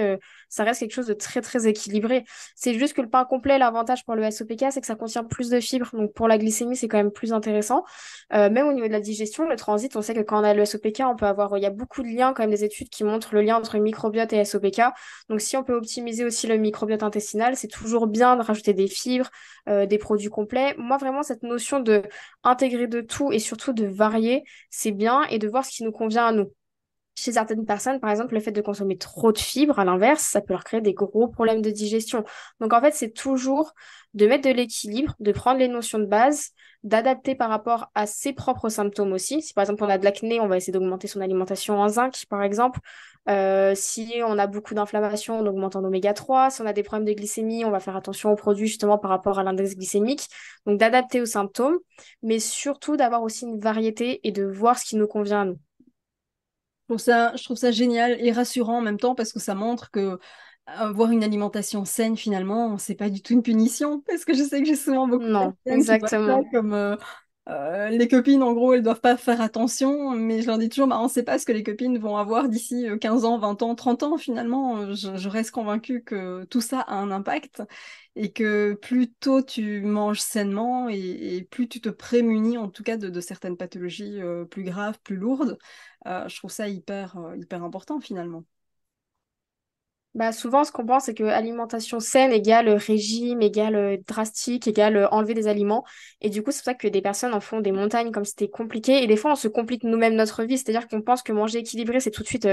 ça reste quelque chose de très très équilibré. C'est juste que le pain complet, l'avantage pour le SOPK, c'est que ça contient plus de fibres. Donc pour la glycémie, c'est quand même plus intéressant. Même au niveau de la digestion, le transit, on sait que quand on a le SOPK, on peut avoir, il y a beaucoup de liens, quand même des études qui montrent le lien entre microbiote et SOPK. Donc si on peut optimiser aussi le microbiote intestinal, c'est toujours bien de rajouter des fibres, des produits complets. Moi, vraiment, cette notion de intégrer de tout et surtout de varier, c'est bien et de voir ce qui nous convient à nous. Chez certaines personnes, par exemple, le fait de consommer trop de fibres, à l'inverse, ça peut leur créer des gros problèmes de digestion. Donc, en fait, c'est toujours de mettre de l'équilibre, de prendre les notions de base, d'adapter par rapport à ses propres symptômes aussi. Si, par exemple, on a de l'acné, on va essayer d'augmenter son alimentation en zinc, par exemple. Si on a beaucoup d'inflammation, on augmente en oméga 3. Si on a des problèmes de glycémie, on va faire attention aux produits justement par rapport à l'index glycémique. Donc, d'adapter aux symptômes, mais surtout d'avoir aussi une variété et de voir ce qui nous convient à nous.
Je trouve ça génial et rassurant en même temps parce que ça montre que avoir une alimentation saine, finalement, c'est pas du tout une punition. Parce que je sais que j'ai souvent beaucoup de
Non,
personnes qui voient ça
exactement.
comme les copines, en gros, elles doivent pas faire attention. Mais je leur dis toujours, bah, on sait pas ce que les copines vont avoir d'ici 15 ans, 20 ans, 30 ans. Finalement, je reste convaincue que tout ça a un impact et que plus tôt tu manges sainement et plus tu te prémunis, en tout cas, de certaines pathologies plus graves, plus lourdes. Je trouve ça hyper important finalement.
Bah souvent, ce qu'on pense, c'est que alimentation saine égale régime, égale drastique, égale enlever des aliments. Et du coup, c'est pour ça que des personnes en font des montagnes comme c'était compliqué. Et des fois, on se complique nous-mêmes notre vie. C'est-à-dire qu'on pense que manger équilibré, c'est tout de suite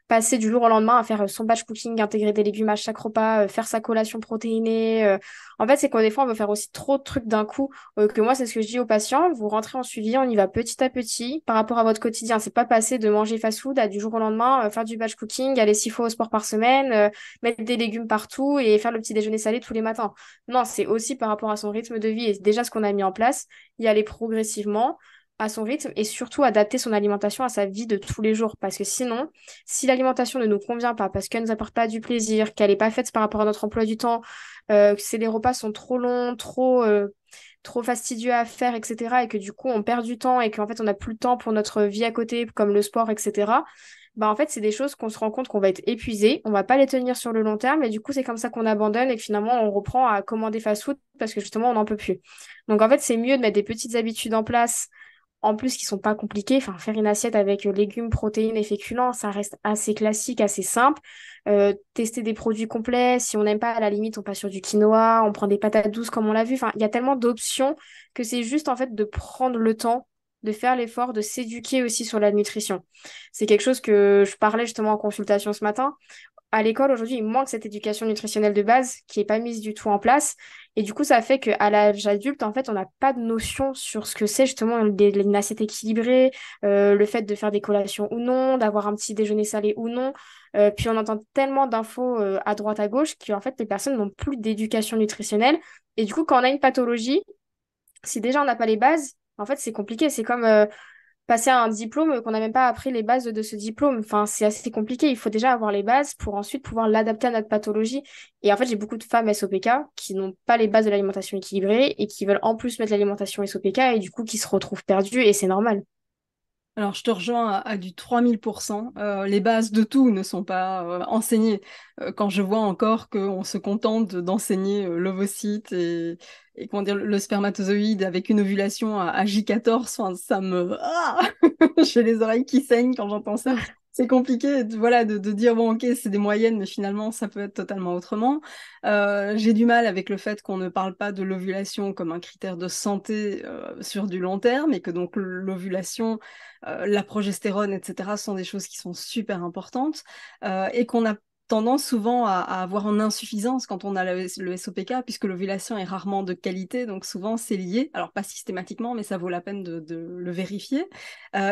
passer du jour au lendemain à faire son batch cooking, intégrer des légumes à chaque repas, faire sa collation protéinée. En fait, c'est qu'on des fois, on veut faire aussi trop de trucs d'un coup. Que moi, c'est ce que je dis aux patients. Vous rentrez en suivi, on y va petit à petit par rapport à votre quotidien. C'est pas passer de manger fast-food à du jour au lendemain, faire du batch cooking, aller 6 fois au sport par semaine, mettre des légumes partout et faire le petit déjeuner salé tous les matins. Non, c'est aussi par rapport à son rythme de vie et déjà ce qu'on a mis en place, y aller progressivement à son rythme et surtout adapter son alimentation à sa vie de tous les jours. Parce que sinon, si l'alimentation ne nous convient pas, parce qu'elle ne nous apporte pas du plaisir, qu'elle n'est pas faite par rapport à notre emploi du temps, que les repas sont trop longs, trop fastidieux à faire, etc. Et que du coup, on perd du temps et qu'en fait, on n'a plus le temps pour notre vie à côté, comme le sport, etc. Bah, en fait, c'est des choses qu'on se rend compte qu'on va être épuisé, on va pas les tenir sur le long terme, et du coup, c'est comme ça qu'on abandonne et que finalement, on reprend à commander fast-food parce que justement, on n'en peut plus. Donc, en fait, c'est mieux de mettre des petites habitudes en place en plus qui sont pas compliqués. Enfin, faire une assiette avec légumes, protéines et féculents, ça reste assez classique, assez simple. Tester des produits complets. Si on n'aime pas, à la limite, on passe sur du quinoa, on prend des patates douces comme on l'a vu. Enfin, il y a tellement d'options que c'est juste en fait de prendre le temps, de faire l'effort, de s'éduquer aussi sur la nutrition. C'est quelque chose que je parlais justement en consultation ce matin à l'école aujourd'hui, il manque cette éducation nutritionnelle de base qui est pas mise du tout en place. Et du coup, ça fait qu'à l'âge adulte, en fait, on n'a pas de notion sur ce que c'est justement une assiette équilibrée, le fait de faire des collations ou non, d'avoir un petit déjeuner salé ou non. Puis on entend tellement d'infos à droite à gauche qu'en fait, les personnes n'ont plus d'éducation nutritionnelle. Et du coup, quand on a une pathologie, si déjà on n'a pas les bases, en fait, c'est compliqué. C'est comme passer à un diplôme qu'on n'a même pas appris les bases de ce diplôme. Enfin, c'est assez compliqué. Il faut déjà avoir les bases pour ensuite pouvoir l'adapter à notre pathologie. Et en fait, j'ai beaucoup de femmes SOPK qui n'ont pas les bases de l'alimentation équilibrée et qui veulent en plus mettre l'alimentation SOPK et du coup qui se retrouvent perdues et c'est normal.
Alors, je te rejoins à du 3000%. Les bases de tout ne sont pas enseignées. Quand je vois encore qu'on se contente d'enseigner l'ovocyte et comment dire, le spermatozoïde avec une ovulation à J14, enfin, ça me... Ah j'ai les oreilles qui saignent quand j'entends ça. C'est compliqué, voilà, de dire, bon, ok, c'est des moyennes, mais finalement, ça peut être totalement autrement. J'ai du mal avec le fait qu'on ne parle pas de l'ovulation comme un critère de santé sur du long terme, et que donc l'ovulation, la progestérone, etc., sont des choses qui sont super importantes, et qu'on a tendance souvent à avoir en insuffisance quand on a le SOPK, puisque l'ovulation est rarement de qualité, donc souvent c'est lié, alors pas systématiquement, mais ça vaut la peine de le vérifier.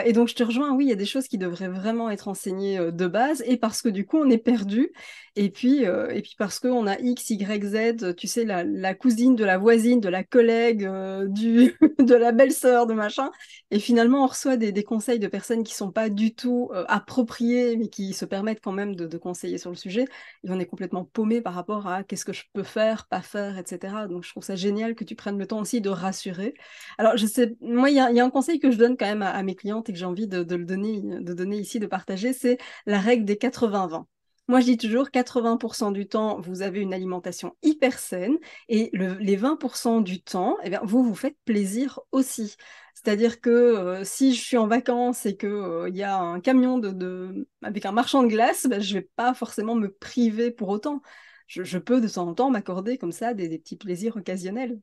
Et donc je te rejoins, oui, il y a des choses qui devraient vraiment être enseignées de base, et parce que du coup on est perdu, et puis parce qu'on a X, Y, Z, tu sais, la cousine de la voisine, de la collègue, de la belle-sœur, de machin, et finalement on reçoit des conseils de personnes qui sont pas du tout appropriées, mais qui se permettent quand même de conseiller sur le sujet, et on est complètement paumé par rapport à qu'est-ce que je peux faire, pas faire, etc. Donc je trouve ça génial que tu prennes le temps aussi de rassurer. Alors je sais, moi il y a un conseil que je donne quand même à mes clientes et que j'ai envie de le donner, de donner ici, de partager, c'est la règle des 80-20. Moi, je dis toujours 80% du temps, vous avez une alimentation hyper saine et les 20% du temps, eh bien, vous faites plaisir aussi. C'est-à-dire que si je suis en vacances et qu'il y a un camion avec un marchand de glace, ben, je ne vais pas forcément me priver pour autant. Je peux de temps en temps m'accorder comme ça des petits plaisirs occasionnels.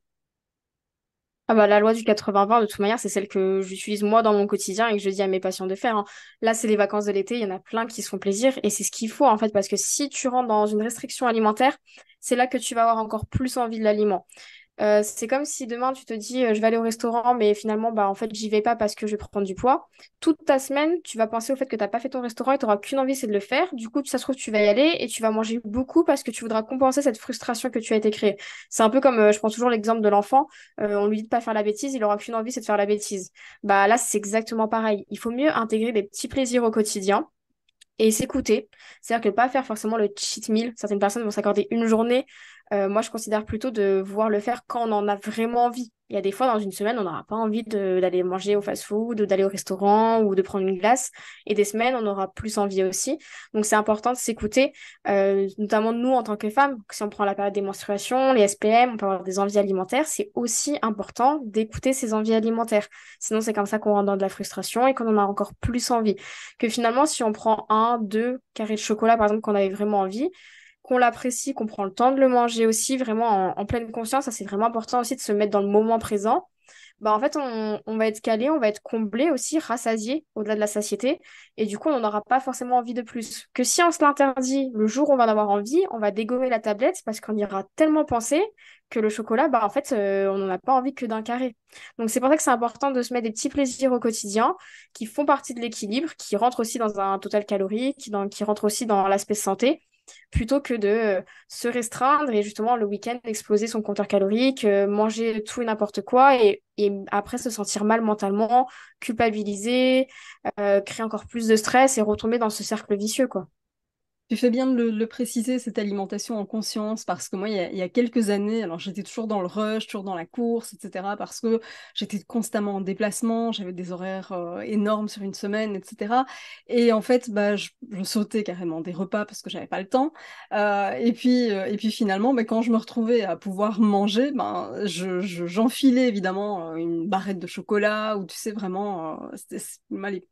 Ah bah, la loi du 80-20, de toute manière, c'est celle que j'utilise moi dans mon quotidien et que je dis à mes patients de faire, hein. Là, c'est les vacances de l'été, il y en a plein qui se font plaisir et c'est ce qu'il faut en fait, parce que si tu rentres dans une restriction alimentaire, c'est là que tu vas avoir encore plus envie de l'aliment. C'est comme si demain tu te dis je vais aller au restaurant, mais finalement bah en fait j'y vais pas parce que je vais prendre du poids. Toute ta semaine, tu vas penser au fait que t'as pas fait ton restaurant et tu n'auras qu'une envie, c'est de le faire. Du coup, ça se trouve, tu vas y aller et tu vas manger beaucoup parce que tu voudras compenser cette frustration que tu as été créée. C'est un peu comme, je prends toujours l'exemple de l'enfant, on lui dit de pas faire la bêtise, il aura qu'une envie, c'est de faire la bêtise. Bah là, c'est exactement pareil. Il faut mieux intégrer des petits plaisirs au quotidien et s'écouter. C'est-à-dire que pas faire forcément le cheat meal. Certaines personnes vont s'accorder une journée. Moi, je considère plutôt de pouvoir le faire quand on en a vraiment envie. Il y a des fois, dans une semaine, on n'aura pas envie d'aller manger au fast-food, d'aller au restaurant ou de prendre une glace. Et des semaines, on aura plus envie aussi. Donc, c'est important de s'écouter, notamment nous, en tant que femmes. Si on prend la période des menstruations, les SPM, on peut avoir des envies alimentaires. C'est aussi important d'écouter ces envies alimentaires. Sinon, c'est comme ça qu'on rentre dans de la frustration et qu'on en a encore plus envie que finalement, si on prend un, deux carrés de chocolat, par exemple, qu'on avait vraiment envie, qu'on l'apprécie, qu'on prend le temps de le manger aussi, vraiment en pleine conscience, ça c'est vraiment important aussi de se mettre dans le moment présent. Bah, en fait, on va être calé, on va être comblé aussi, rassasié au-delà de la satiété. Et du coup, on n'en aura pas forcément envie de plus. Que si on se l'interdit, le jour où on va en avoir envie, on va dégommer la tablette parce qu'on y aura tellement pensé que le chocolat, bah, en fait, on n'en a pas envie que d'un carré. Donc, c'est pour ça que c'est important de se mettre des petits plaisirs au quotidien qui font partie de l'équilibre, qui rentrent aussi dans un total calorique, qui rentrent aussi dans l'aspect santé plutôt que de se restreindre et justement le week-end exploser son compteur calorique, manger tout et n'importe quoi et après se sentir mal mentalement, culpabiliser, créer encore plus de stress et retomber dans ce cercle vicieux, quoi.
Tu fais bien de le préciser, cette alimentation en conscience, parce que moi, il y a quelques années, alors j'étais toujours dans le rush, toujours dans la course, etc., parce que j'étais constamment en déplacement, j'avais des horaires énormes sur une semaine, etc. Et en fait, bah, je sautais carrément des repas parce que j'avais pas le temps. Et puis finalement, bah, quand je me retrouvais à pouvoir manger, ben, j'enfilais évidemment une barrette de chocolat, ou tu sais, vraiment, allez,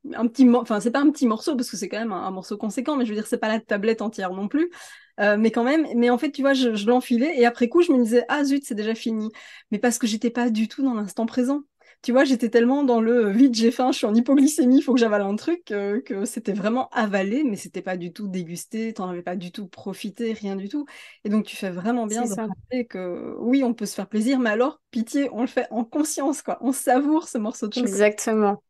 enfin, c'est pas un petit morceau, parce que c'est quand même un morceau conséquent, mais je veux dire, c'est pas la tablette entière non plus. Mais quand même, mais en fait, tu vois, je l'enfilais et après coup, je me disais, ah zut, c'est déjà fini. Mais parce que j'étais pas du tout dans l'instant présent. Tu vois, j'étais tellement dans le vite, j'ai faim, je suis en hypoglycémie, il faut que j'avale un truc, que c'était vraiment avalé, mais c'était pas du tout dégusté, t'en avais pas du tout profité, rien du tout. Et donc, tu fais vraiment bien
C'est
de
ça.
rappeler que oui, on peut se faire plaisir, mais alors, pitié, on le fait en conscience, quoi. On savoure ce morceau de chocolat.
Exactement.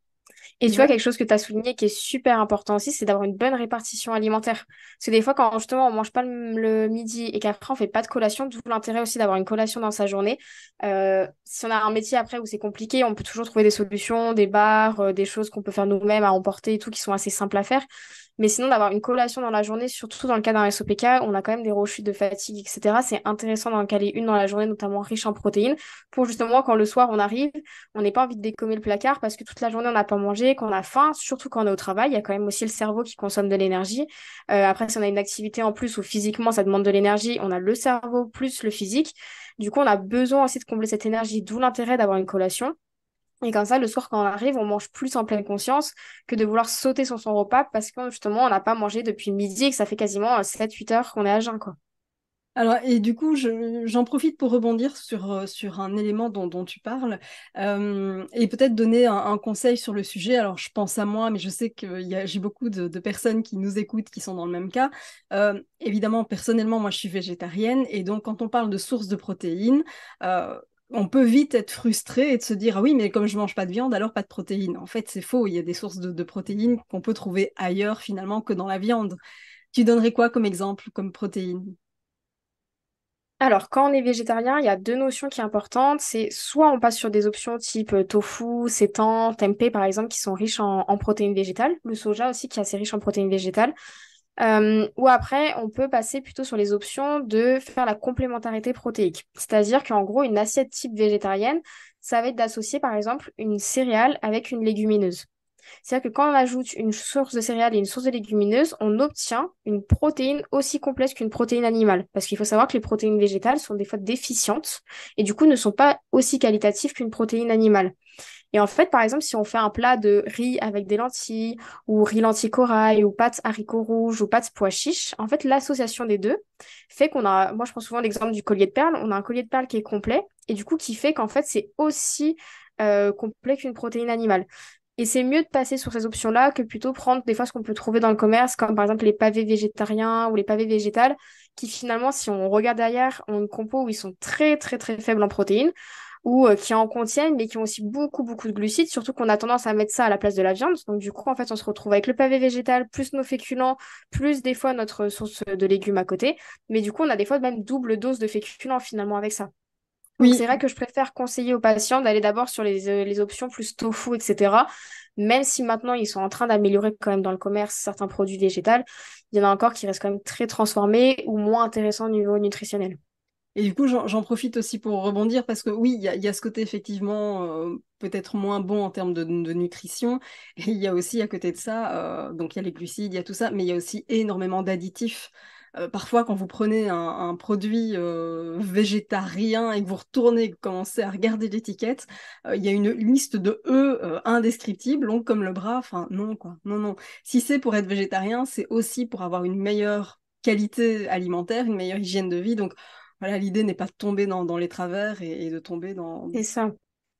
Et tu vois,
Ouais.
quelque chose que tu as souligné qui est super important aussi, c'est d'avoir une bonne répartition alimentaire. Parce que des fois, quand justement on mange pas le midi et qu'après on fait pas de collation, d'où l'intérêt aussi d'avoir une collation dans sa journée. Si on a un métier après où c'est compliqué, on peut toujours trouver des solutions, des bars, des choses qu'on peut faire nous-mêmes à emporter et tout, qui sont assez simples à faire. Mais sinon, d'avoir une collation dans la journée, surtout dans le cas d'un SOPK, on a quand même des rechutes de fatigue, etc. C'est intéressant d'en caler une dans la journée, notamment riche en protéines, pour justement quand le soir on arrive, on n'est pas envie de décommer le placard parce que toute la journée on n'a pas mangé, qu'on a faim, surtout quand on est au travail. Il y a quand même aussi le cerveau qui consomme de l'énergie. Après, si on a une activité en plus où physiquement ça demande de l'énergie, on a le cerveau plus le physique. Du coup, on a besoin aussi de combler cette énergie, d'où l'intérêt d'avoir une collation. Et comme ça, le soir, quand on arrive, on mange plus en pleine conscience que de vouloir sauter sur son repas parce que justement, on n'a pas mangé depuis midi et que ça fait quasiment 7-8 heures qu'on est à jeun, quoi.
Alors, et du coup, j'en profite pour rebondir sur un élément dont tu parles et peut-être donner un conseil sur le sujet. Alors, je pense à moi, mais je sais que j'ai beaucoup de personnes qui nous écoutent qui sont dans le même cas. Évidemment, personnellement, moi, je suis végétarienne et donc, quand on parle de sources de protéines, on peut vite être frustré et de se dire, ah oui, mais comme je mange pas de viande, alors pas de protéines. En fait, c'est faux. Il y a des sources de protéines qu'on peut trouver ailleurs finalement que dans la viande. Tu donnerais quoi comme exemple, comme protéines?
Alors, quand on est végétarien, il y a deux notions qui sont importantes. C'est soit on passe sur des options type tofu, seitan, tempeh par exemple, qui sont riches en protéines végétales. Le soja aussi, qui est assez riche en protéines végétales. Ou après, on peut passer plutôt sur les options de faire la complémentarité protéique. C'est-à-dire qu'en gros, une assiette type végétarienne, ça va être d'associer par exemple une céréale avec une légumineuse. C'est-à-dire que quand on ajoute une source de céréales et une source de légumineuses, on obtient une protéine aussi complexe qu'une protéine animale. Parce qu'il faut savoir que les protéines végétales sont des fois déficientes et du coup ne sont pas aussi qualitatives qu'une protéine animale. Et en fait, par exemple, si on fait un plat de riz avec des lentilles, ou riz lentilles corail, ou pâtes haricots rouges, ou pâtes pois chiches, en fait, l'association des deux fait qu'on a, moi je prends souvent l'exemple du collier de perles, on a un collier de perles qui est complet, et du coup qui fait qu'en fait c'est aussi complet qu'une protéine animale. Et c'est mieux de passer sur ces options-là que plutôt prendre des fois ce qu'on peut trouver dans le commerce, comme par exemple les pavés végétariens ou les pavés végétales, qui finalement, si on regarde derrière, ont une compo où ils sont très très très faibles en protéines ou qui en contiennent, mais qui ont aussi beaucoup, beaucoup de glucides, surtout qu'on a tendance à mettre ça à la place de la viande. Donc, du coup, en fait, on se retrouve avec le pavé végétal, plus nos féculents, plus des fois notre source de légumes à côté. Mais du coup, on a des fois même double dose de féculents finalement avec ça. Donc,
Oui,
c'est vrai que je préfère conseiller aux patients d'aller d'abord sur les options plus tofu, etc. Même si maintenant, ils sont en train d'améliorer quand même dans le commerce certains produits végétaux, il y en a encore qui restent quand même très transformés ou moins intéressants au niveau nutritionnel.
et du coup, j'en profite aussi pour rebondir parce que oui, il y a ce côté effectivement peut-être moins bon en termes de nutrition. Et il y a aussi à côté de ça, donc il y a les glucides, il y a tout ça, mais il y a aussi énormément d'additifs. Parfois, quand vous prenez un produit végétarien et que vous retournez, que vous commencez à regarder l'étiquette, il y a une liste de E indescriptibles, longue comme le bras. Enfin, non, quoi. Non, non. Si c'est pour être végétarien, c'est aussi pour avoir une meilleure qualité alimentaire, une meilleure hygiène de vie. Donc, voilà, l'idée n'est pas de tomber dans les travers et de tomber dans...
C'est ça.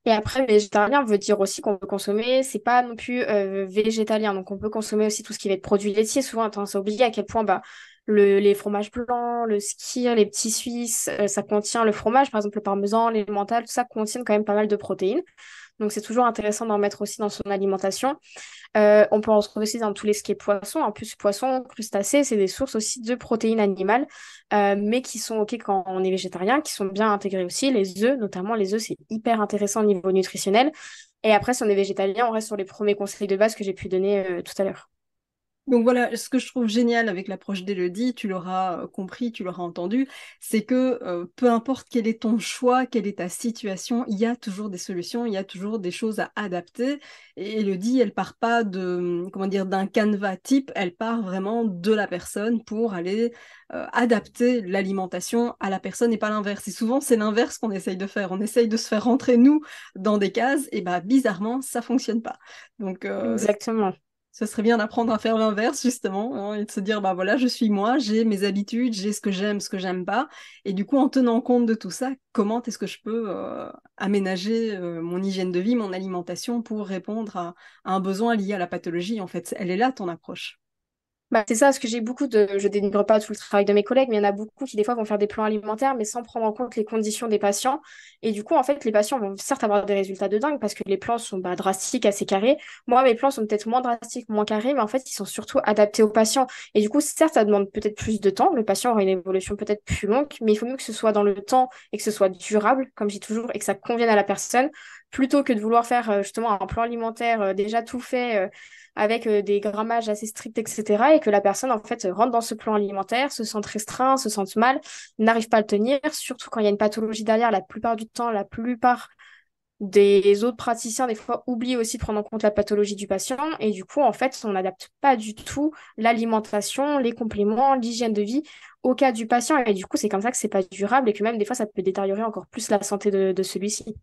Et après, végétarien veut dire aussi qu'on peut consommer, c'est pas non plus végétalien, donc on peut consommer aussi tout ce qui va être produits laitiers. Souvent, on a tendance à oublier à quel point bah, les fromages blancs, le skyr, les petits suisses, ça contient le fromage, par exemple le parmesan, l'emmental, tout ça contient quand même pas mal de protéines. Donc c'est toujours intéressant d'en mettre aussi dans son alimentation. On peut en retrouver aussi dans tous les ce qui est poisson. En plus, poisson, crustacés, c'est des sources aussi de protéines animales, mais qui sont OK quand on est végétarien, qui sont bien intégrées aussi. Les œufs, notamment les œufs, c'est hyper intéressant au niveau nutritionnel. Et après, si on est végétalien, on reste sur les premiers conseils de base que j'ai pu donner tout à l'heure.
Donc voilà, ce que je trouve génial avec l'approche d'Élodie, tu l'auras compris, tu l'auras entendu, c'est que peu importe quel est ton choix, quelle est ta situation, il y a toujours des solutions, il y a toujours des choses à adapter. Et Élodie, elle part pas de, comment dire, d'un canevas type, elle part vraiment de la personne pour aller adapter l'alimentation à la personne et pas l'inverse. Et souvent, c'est l'inverse qu'on essaye de faire. On essaye de se faire rentrer, nous, dans des cases, et bah bizarrement, ça fonctionne pas. Donc,
Exactement.
ce serait bien d'apprendre à faire l'inverse, justement, hein, et de se dire, bah voilà, je suis moi, j'ai mes habitudes, j'ai ce que j'aime pas. Et du coup, en tenant compte de tout ça, comment est-ce que je peux aménager mon hygiène de vie, mon alimentation pour répondre à un besoin lié à la pathologie, en fait. Elle est là, ton approche.
Bah, c'est ça, parce que je dénigre pas tout le travail de mes collègues, mais il y en a beaucoup qui des fois vont faire des plans alimentaires, mais sans prendre en compte les conditions des patients. Et du coup, en fait, les patients vont certes avoir des résultats de dingue parce que les plans sont drastiques, assez carrés. Moi, mes plans sont peut-être moins drastiques, moins carrés, mais en fait, ils sont surtout adaptés aux patients. Et du coup, certes, ça demande peut-être plus de temps. Le patient aura une évolution peut-être plus longue, mais il faut mieux que ce soit dans le temps et que ce soit durable, comme je dis toujours, et que ça convienne à la personne, plutôt que de vouloir faire justement un plan alimentaire déjà tout fait. Avec des grammages assez stricts, etc. Et que la personne, en fait, rentre dans ce plan alimentaire, se sente restreint, se sente mal, n'arrive pas à le tenir, surtout quand il y a une pathologie derrière. La plupart du temps, la plupart des autres praticiens, des fois, oublient aussi de prendre en compte la pathologie du patient. Et du coup, en fait, on n'adapte pas du tout l'alimentation, les compléments, l'hygiène de vie au cas du patient. Et du coup, c'est comme ça que c'est pas durable et que même des fois, ça peut détériorer encore plus la santé de celui-ci.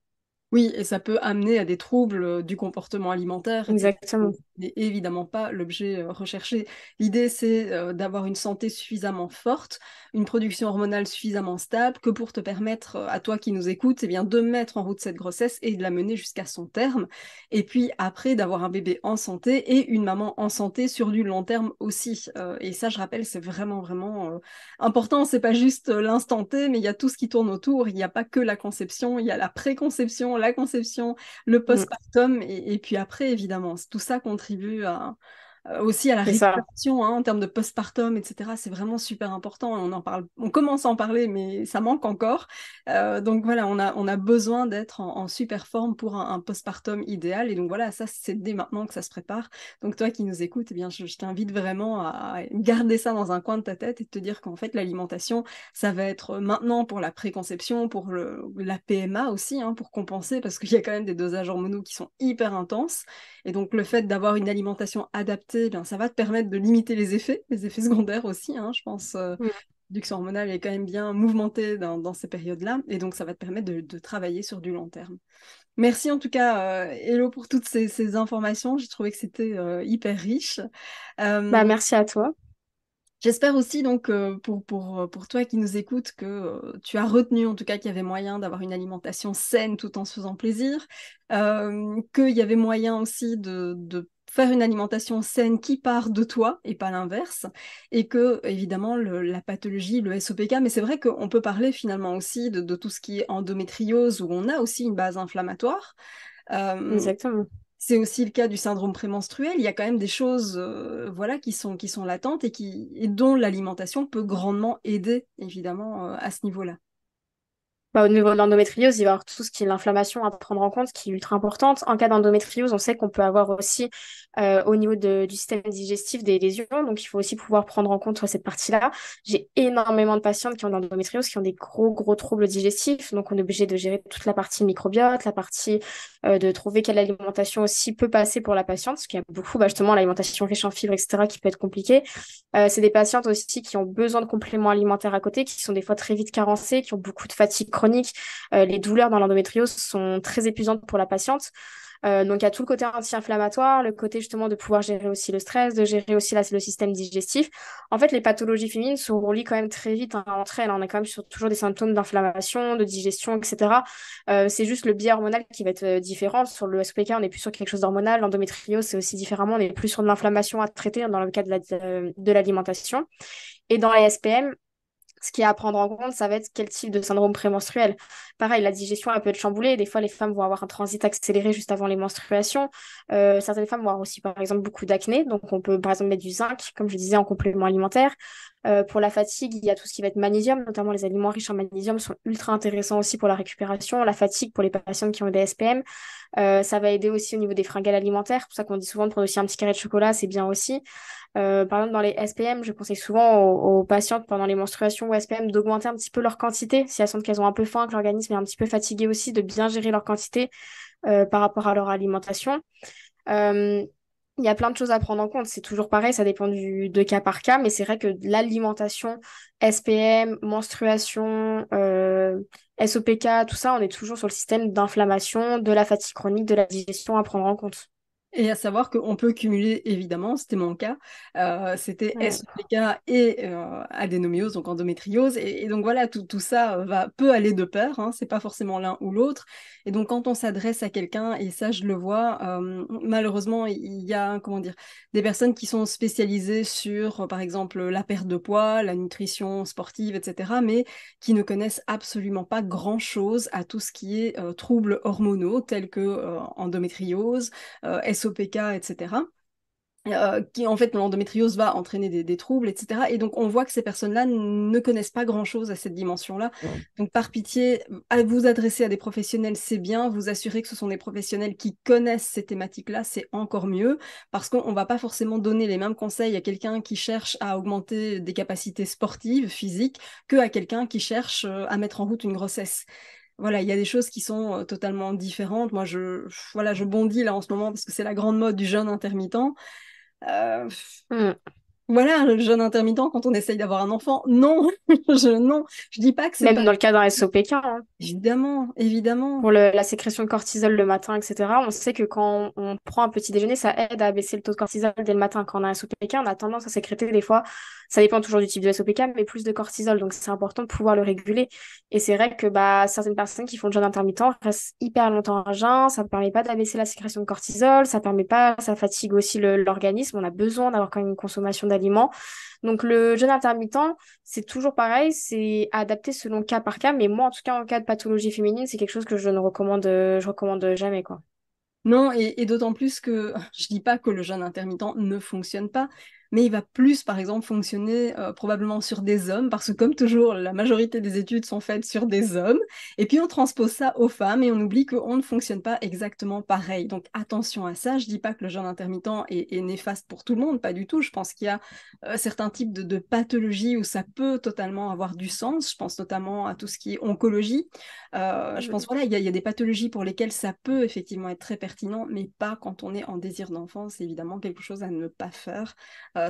Oui, et ça peut amener à des troubles du comportement alimentaire, etc.
Exactement.
Ce n'est évidemment pas l'objet recherché. L'idée, c'est d'avoir une santé suffisamment forte, une production hormonale suffisamment stable, que pour te permettre, à toi qui nous écoutes, eh bien, de mettre en route cette grossesse et de la mener jusqu'à son terme. Et puis après, d'avoir un bébé en santé et une maman en santé sur du long terme aussi. Et ça, je rappelle, c'est vraiment, vraiment important. C'est pas juste l'instant T, mais il y a tout ce qui tourne autour. Il n'y a pas que la conception, il y a la préconception, la conception, le
Mm.
postpartum, et puis après, évidemment, tout ça contribue aussi à la
C'est ça.
récupération en termes de postpartum, etc. C'est vraiment super important. On en parle, on commence à en parler, mais ça manque encore. Donc voilà, on a besoin d'être en super forme pour un postpartum idéal. Et donc voilà, ça, c'est dès maintenant que ça se prépare. Donc toi qui nous écoutes, eh bien, je t'invite vraiment à garder ça dans un coin de ta tête et de te dire qu'en fait, l'alimentation, ça va être maintenant pour la préconception, pour la PMA aussi, hein, pour compenser, parce qu'il y a quand même des dosages hormonaux qui sont hyper intenses. Et donc, le fait d'avoir une alimentation adaptée, eh bien, ça va te permettre de limiter les effets secondaires aussi, hein, je pense.
Mm.
L'éducation hormonale est quand même bien mouvementée dans ces périodes-là, et donc ça va te permettre de travailler sur du long terme. Merci en tout cas, Hello, pour toutes ces informations. J'ai trouvé que c'était hyper riche.
Bah,
Euh,
merci à toi.
J'espère aussi donc pour toi qui nous écoutes que tu as retenu en tout cas qu'il y avait moyen d'avoir une alimentation saine tout en se faisant plaisir, qu'il y avait moyen aussi de faire une alimentation saine qui part de toi et pas l'inverse, et que évidemment la pathologie, le SOPK, mais c'est vrai qu'on peut parler finalement aussi de tout ce qui est endométriose où on a aussi une base inflammatoire. Euh,
Exactement.
c'est aussi le cas du syndrome prémenstruel. Il y a quand même des choses voilà, qui sont latentes et dont l'alimentation peut grandement aider, évidemment, à ce niveau-là.
Bah, au niveau de l'endométriose, il va y avoir tout ce qui est l'inflammation à prendre en compte, qui est ultra importante. En cas d'endométriose, on sait qu'on peut avoir aussi au niveau du système digestif des lésions, donc il faut aussi pouvoir prendre en compte cette partie-là. J'ai énormément de patientes qui ont de l'endométriose, qui ont des gros, gros troubles digestifs, donc on est obligé de gérer toute la partie microbiote, la partie de trouver quelle alimentation aussi peut passer pour la patiente, parce qu'il y a beaucoup, bah, justement, l'alimentation riche en fibres, etc., qui peut être compliquée. C'est des patientes aussi qui ont besoin de compléments alimentaires à côté, qui sont des fois très vite carencées, qui ont beaucoup de fatigue chronique. Les douleurs dans l'endométriose sont très épuisantes pour la patiente. Donc, il y a tout le côté anti-inflammatoire, le côté justement de pouvoir gérer aussi le stress, de gérer aussi le système digestif. En fait, les pathologies féminines se relient quand même très vite entre elles. On a quand même toujours des symptômes d'inflammation, de digestion, etc. C'est juste le biais hormonal qui va être différent. Sur le SPK, on est plus sur quelque chose d'hormonal. L'endométriose, c'est aussi différemment. On est plus sur de l'inflammation à traiter dans le cas de l'alimentation. Et dans les SPM, ce qui est à prendre en compte, ça va être quel type de syndrome prémenstruel. Pareil, la digestion, elle peut être chamboulée. Des fois, les femmes vont avoir un transit accéléré juste avant les menstruations. Certaines femmes vont avoir aussi, par exemple, beaucoup d'acné. Donc, on peut, par exemple, mettre du zinc, comme je disais, en complément alimentaire. Pour la fatigue, il y a tout ce qui va être magnésium, notamment les aliments riches en magnésium sont ultra intéressants aussi pour la récupération. La fatigue, pour les patientes qui ont des SPM, ça va aider aussi au niveau des fringales alimentaires. C'est pour ça qu'on dit souvent de prendre aussi un petit carré de chocolat, c'est bien aussi. Par exemple, dans les SPM, je conseille souvent aux patientes pendant les menstruations ou SPM d'augmenter un petit peu leur quantité. Si elles sentent qu'elles ont un peu faim, que l'organisme est un petit peu fatigué aussi, de bien gérer leur quantité par rapport à leur alimentation. Euh, il y a plein de choses à prendre en compte. C'est toujours pareil, ça dépend de cas par cas, mais c'est vrai que l'alimentation, SPM, menstruation, SOPK, tout ça, on est toujours sur le système d'inflammation, de la fatigue chronique, de la digestion à prendre en compte.
Et à savoir qu'on peut cumuler, évidemment, c'était mon cas, c'était
Mm.
SOPK et adénomiose, donc endométriose. Et donc voilà, tout ça peut aller de pair, hein, c'est pas forcément l'un ou l'autre. Et donc quand on s'adresse à quelqu'un, et ça je le vois, malheureusement, il y a, comment dire, des personnes qui sont spécialisées sur, par exemple, la perte de poids, la nutrition sportive, etc., mais qui ne connaissent absolument pas grand-chose à tout ce qui est troubles hormonaux, tels que endométriose, SOPK, etc. Qui en fait l'endométriose va entraîner des troubles, etc. Et donc on voit que ces personnes-là ne connaissent pas grand-chose à cette dimension-là. Donc par pitié, à vous adresser à des professionnels, c'est bien, vous assurer que ce sont des professionnels qui connaissent ces thématiques-là, c'est encore mieux, parce qu'on ne va pas forcément donner les mêmes conseils à quelqu'un qui cherche à augmenter des capacités sportives, physiques, que à quelqu'un qui cherche à mettre en route une grossesse. Voilà, il y a des choses qui sont totalement différentes. Moi, voilà, je bondis là en ce moment parce que c'est la grande mode du jeûne intermittent. Euh,
Mm.
voilà, le jeûne intermittent quand on essaye d'avoir un enfant, non, non, je dis pas que c'est
Même
pas
dans le cas d'un SOPK, hein.
évidemment, évidemment.
Pour la sécrétion de cortisol le matin, etc. On sait que quand on prend un petit déjeuner, ça aide à baisser le taux de cortisol dès le matin. Quand on a un SOPK, on a tendance à sécréter des fois, ça dépend toujours du type de SOPK, mais plus de cortisol. Donc c'est important de pouvoir le réguler. Et c'est vrai que bah, certaines personnes qui font le jeûne intermittent restent hyper longtemps à jeun, ça ne permet pas d'abaisser la sécrétion de cortisol, ça permet pas, ça fatigue aussi l'organisme. On a besoin d'avoir quand même une consommation d'aliments. Donc le jeûne intermittent, c'est toujours pareil, c'est adapté selon cas par cas, mais moi en tout cas en cas de pathologie féminine, c'est quelque chose que je recommande jamais quoi.
Non, et d'autant plus que je dis pas que le jeûne intermittent ne fonctionne pas, mais il va plus, par exemple, fonctionner probablement sur des hommes, parce que comme toujours, la majorité des études sont faites sur des hommes, et puis on transpose ça aux femmes et on oublie qu'on ne fonctionne pas exactement pareil. Donc attention à ça, je dis pas que le jeûne intermittent est néfaste pour tout le monde, pas du tout. Je pense qu'il y a certains types de pathologies où ça peut totalement avoir du sens. Je pense notamment à tout ce qui est oncologie. Je pense voilà, il y a des pathologies pour lesquelles ça peut effectivement être très pertinent, mais pas quand on est en désir d'enfant. C'est évidemment quelque chose à ne pas faire.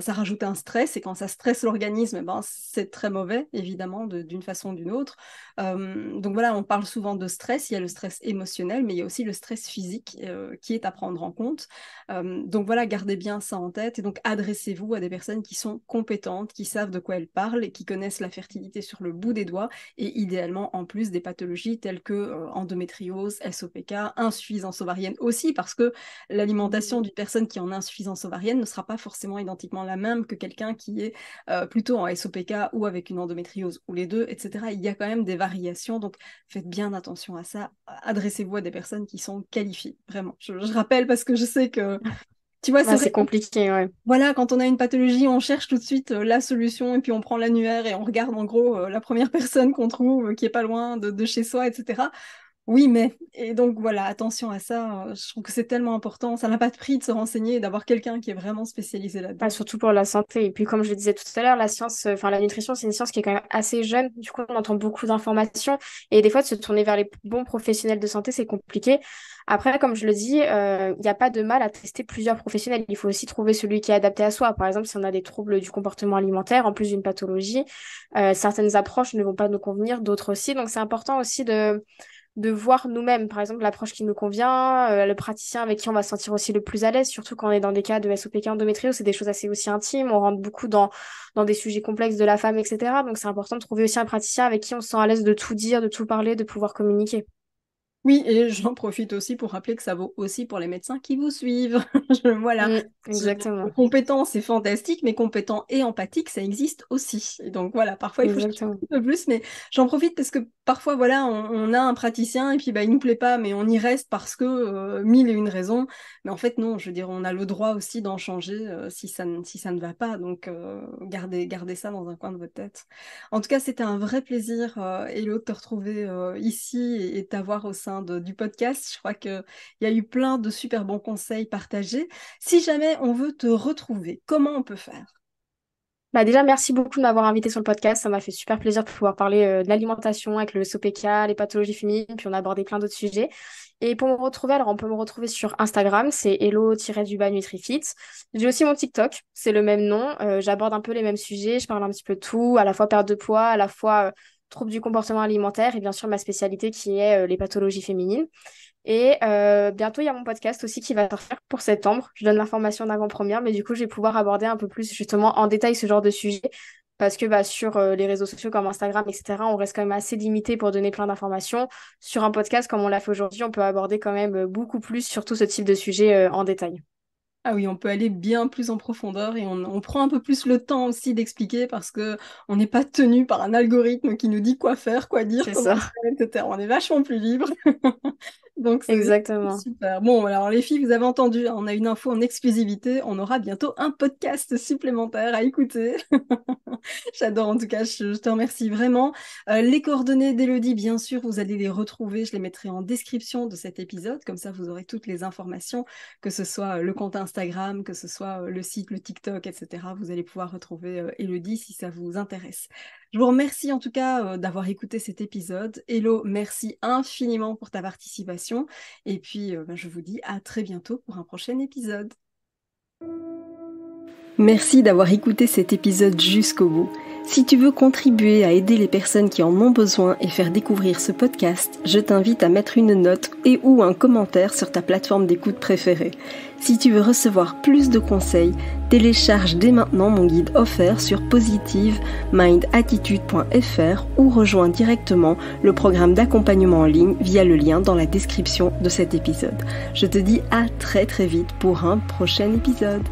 Ça rajoute un stress, et quand ça stresse l'organisme, eh ben, c'est très mauvais, évidemment, d'une façon ou d'une autre. Donc voilà, on parle souvent de stress. Il y a le stress émotionnel, mais il y a aussi le stress physique qui est à prendre en compte. Donc voilà, gardez bien ça en tête, et donc adressez-vous à des personnes qui sont compétentes, qui savent de quoi elles parlent et qui connaissent la fertilité sur le bout des doigts, et idéalement en plus des pathologies telles que endométriose, SOPK, insuffisance ovarienne aussi, parce que l'alimentation d'une personne qui est en insuffisance ovarienne ne sera pas forcément identiquement la même que quelqu'un qui est plutôt en SOPK ou avec une endométriose, ou les deux, etc. Il y a quand même des variations, donc faites bien attention à ça. Adressez-vous à des personnes qui sont qualifiées, vraiment. Je rappelle parce que je sais que, tu vois, c'est
Ouais,
vrai.
c'est compliqué, ouais.
Voilà, quand on a une pathologie, on cherche tout de suite la solution, et puis on prend l'annuaire et on regarde en gros la première personne qu'on trouve qui est pas loin de chez soi, etc. Oui, mais, et donc voilà, attention à ça, je trouve que c'est tellement important, ça n'a pas de prix de se renseigner et d'avoir quelqu'un qui est vraiment spécialisé
Bah,
là-dedans.
surtout pour la santé. Et puis, comme je le disais tout à l'heure, la science, enfin, la nutrition, c'est une science qui est quand même assez jeune. Du coup, on entend beaucoup d'informations. Et des fois, de se tourner vers les bons professionnels de santé, c'est compliqué. Après, comme je le dis, il n'y a pas de mal à tester plusieurs professionnels. Il faut aussi trouver celui qui est adapté à soi. Par exemple, si on a des troubles du comportement alimentaire, en plus d'une pathologie, certaines approches ne vont pas nous convenir, d'autres aussi. Donc, c'est important aussi de voir nous-mêmes, par exemple, l'approche qui nous convient, le praticien avec qui on va se sentir aussi le plus à l'aise, surtout quand on est dans des cas de SOPK endométriose, c'est des choses assez aussi intimes, on rentre beaucoup dans des sujets complexes de la femme, etc. Donc c'est important de trouver aussi un praticien avec qui on se sent à l'aise de tout dire, de tout parler, de pouvoir communiquer.
Oui, et j'en profite aussi pour rappeler que ça vaut aussi pour les médecins qui vous suivent. Voilà.
Exactement.
Compétent, c'est fantastique, mais compétent et empathique, ça existe aussi. Et donc voilà, parfois il faut chercher un
Exactement.
petit peu plus, mais j'en profite parce que parfois, voilà, on a un praticien et puis bah, il nous plaît pas, mais on y reste parce que mille et une raisons. Mais en fait, non, je veux dire, on a le droit aussi d'en changer si ça ne va pas. Donc gardez ça dans un coin de votre tête. En tout cas, c'était un vrai plaisir, Hello, de te retrouver ici et de t'avoir au sein du podcast. Je crois qu'il y a eu plein de super bons conseils partagés. Si jamais on veut te retrouver, comment on peut faire?
Bah déjà, merci beaucoup de m'avoir invité sur le podcast. Ça m'a fait super plaisir de pouvoir parler de l'alimentation avec le SOPK, les pathologies féminines, puis on a abordé plein d'autres sujets. Et pour me retrouver, alors on peut me retrouver sur Instagram, c'est hello-nutrifit. J'ai aussi mon TikTok, c'est le même nom. J'aborde un peu les mêmes sujets, je parle un petit peu de tout, à la fois perte de poids, à la fois troubles du comportement alimentaire et bien sûr ma spécialité qui est les pathologies féminines. Et bientôt, il y a mon podcast aussi qui va sortir pour septembre. Je donne l'information en avant-première, mais du coup, je vais pouvoir aborder un peu plus justement en détail ce genre de sujet. Parce que sur les réseaux sociaux comme Instagram, etc., on reste quand même assez limité pour donner plein d'informations. Sur un podcast comme on l'a fait aujourd'hui, on peut aborder quand même beaucoup plus sur tout ce type de sujet en détail.
Ah oui, on peut aller bien plus en profondeur et on prend un peu plus le temps aussi d'expliquer parce que on n'est pas tenu par un algorithme qui nous dit quoi faire, quoi dire,
C'est
comment
ça.
faire, etc. On est vachement plus libre. Donc c'est
Exactement.
super. Bon, alors les filles, vous avez entendu, hein, on a une info en exclusivité. On aura bientôt un podcast supplémentaire à écouter. J'adore en tout cas, je te remercie vraiment. Les coordonnées d'Élodie, bien sûr, vous allez les retrouver. Je les mettrai en description de cet épisode. Comme ça, vous aurez toutes les informations, que ce soit le compte Instagram, que ce soit le site, le TikTok, etc. Vous allez pouvoir retrouver Élodie si ça vous intéresse. Je vous remercie en tout cas d'avoir écouté cet épisode. Hello, merci infiniment pour ta participation. Et puis, je vous dis à très bientôt pour un prochain épisode. Merci d'avoir écouté cet épisode jusqu'au bout. Si tu veux contribuer à aider les personnes qui en ont besoin et faire découvrir ce podcast, je t'invite à mettre une note et ou un commentaire sur ta plateforme d'écoute préférée. Si tu veux recevoir plus de conseils, télécharge dès maintenant mon guide offert sur positivemindattitude.fr ou rejoins directement le programme d'accompagnement en ligne via le lien dans la description de cet épisode. Je te dis à très très vite pour un prochain épisode.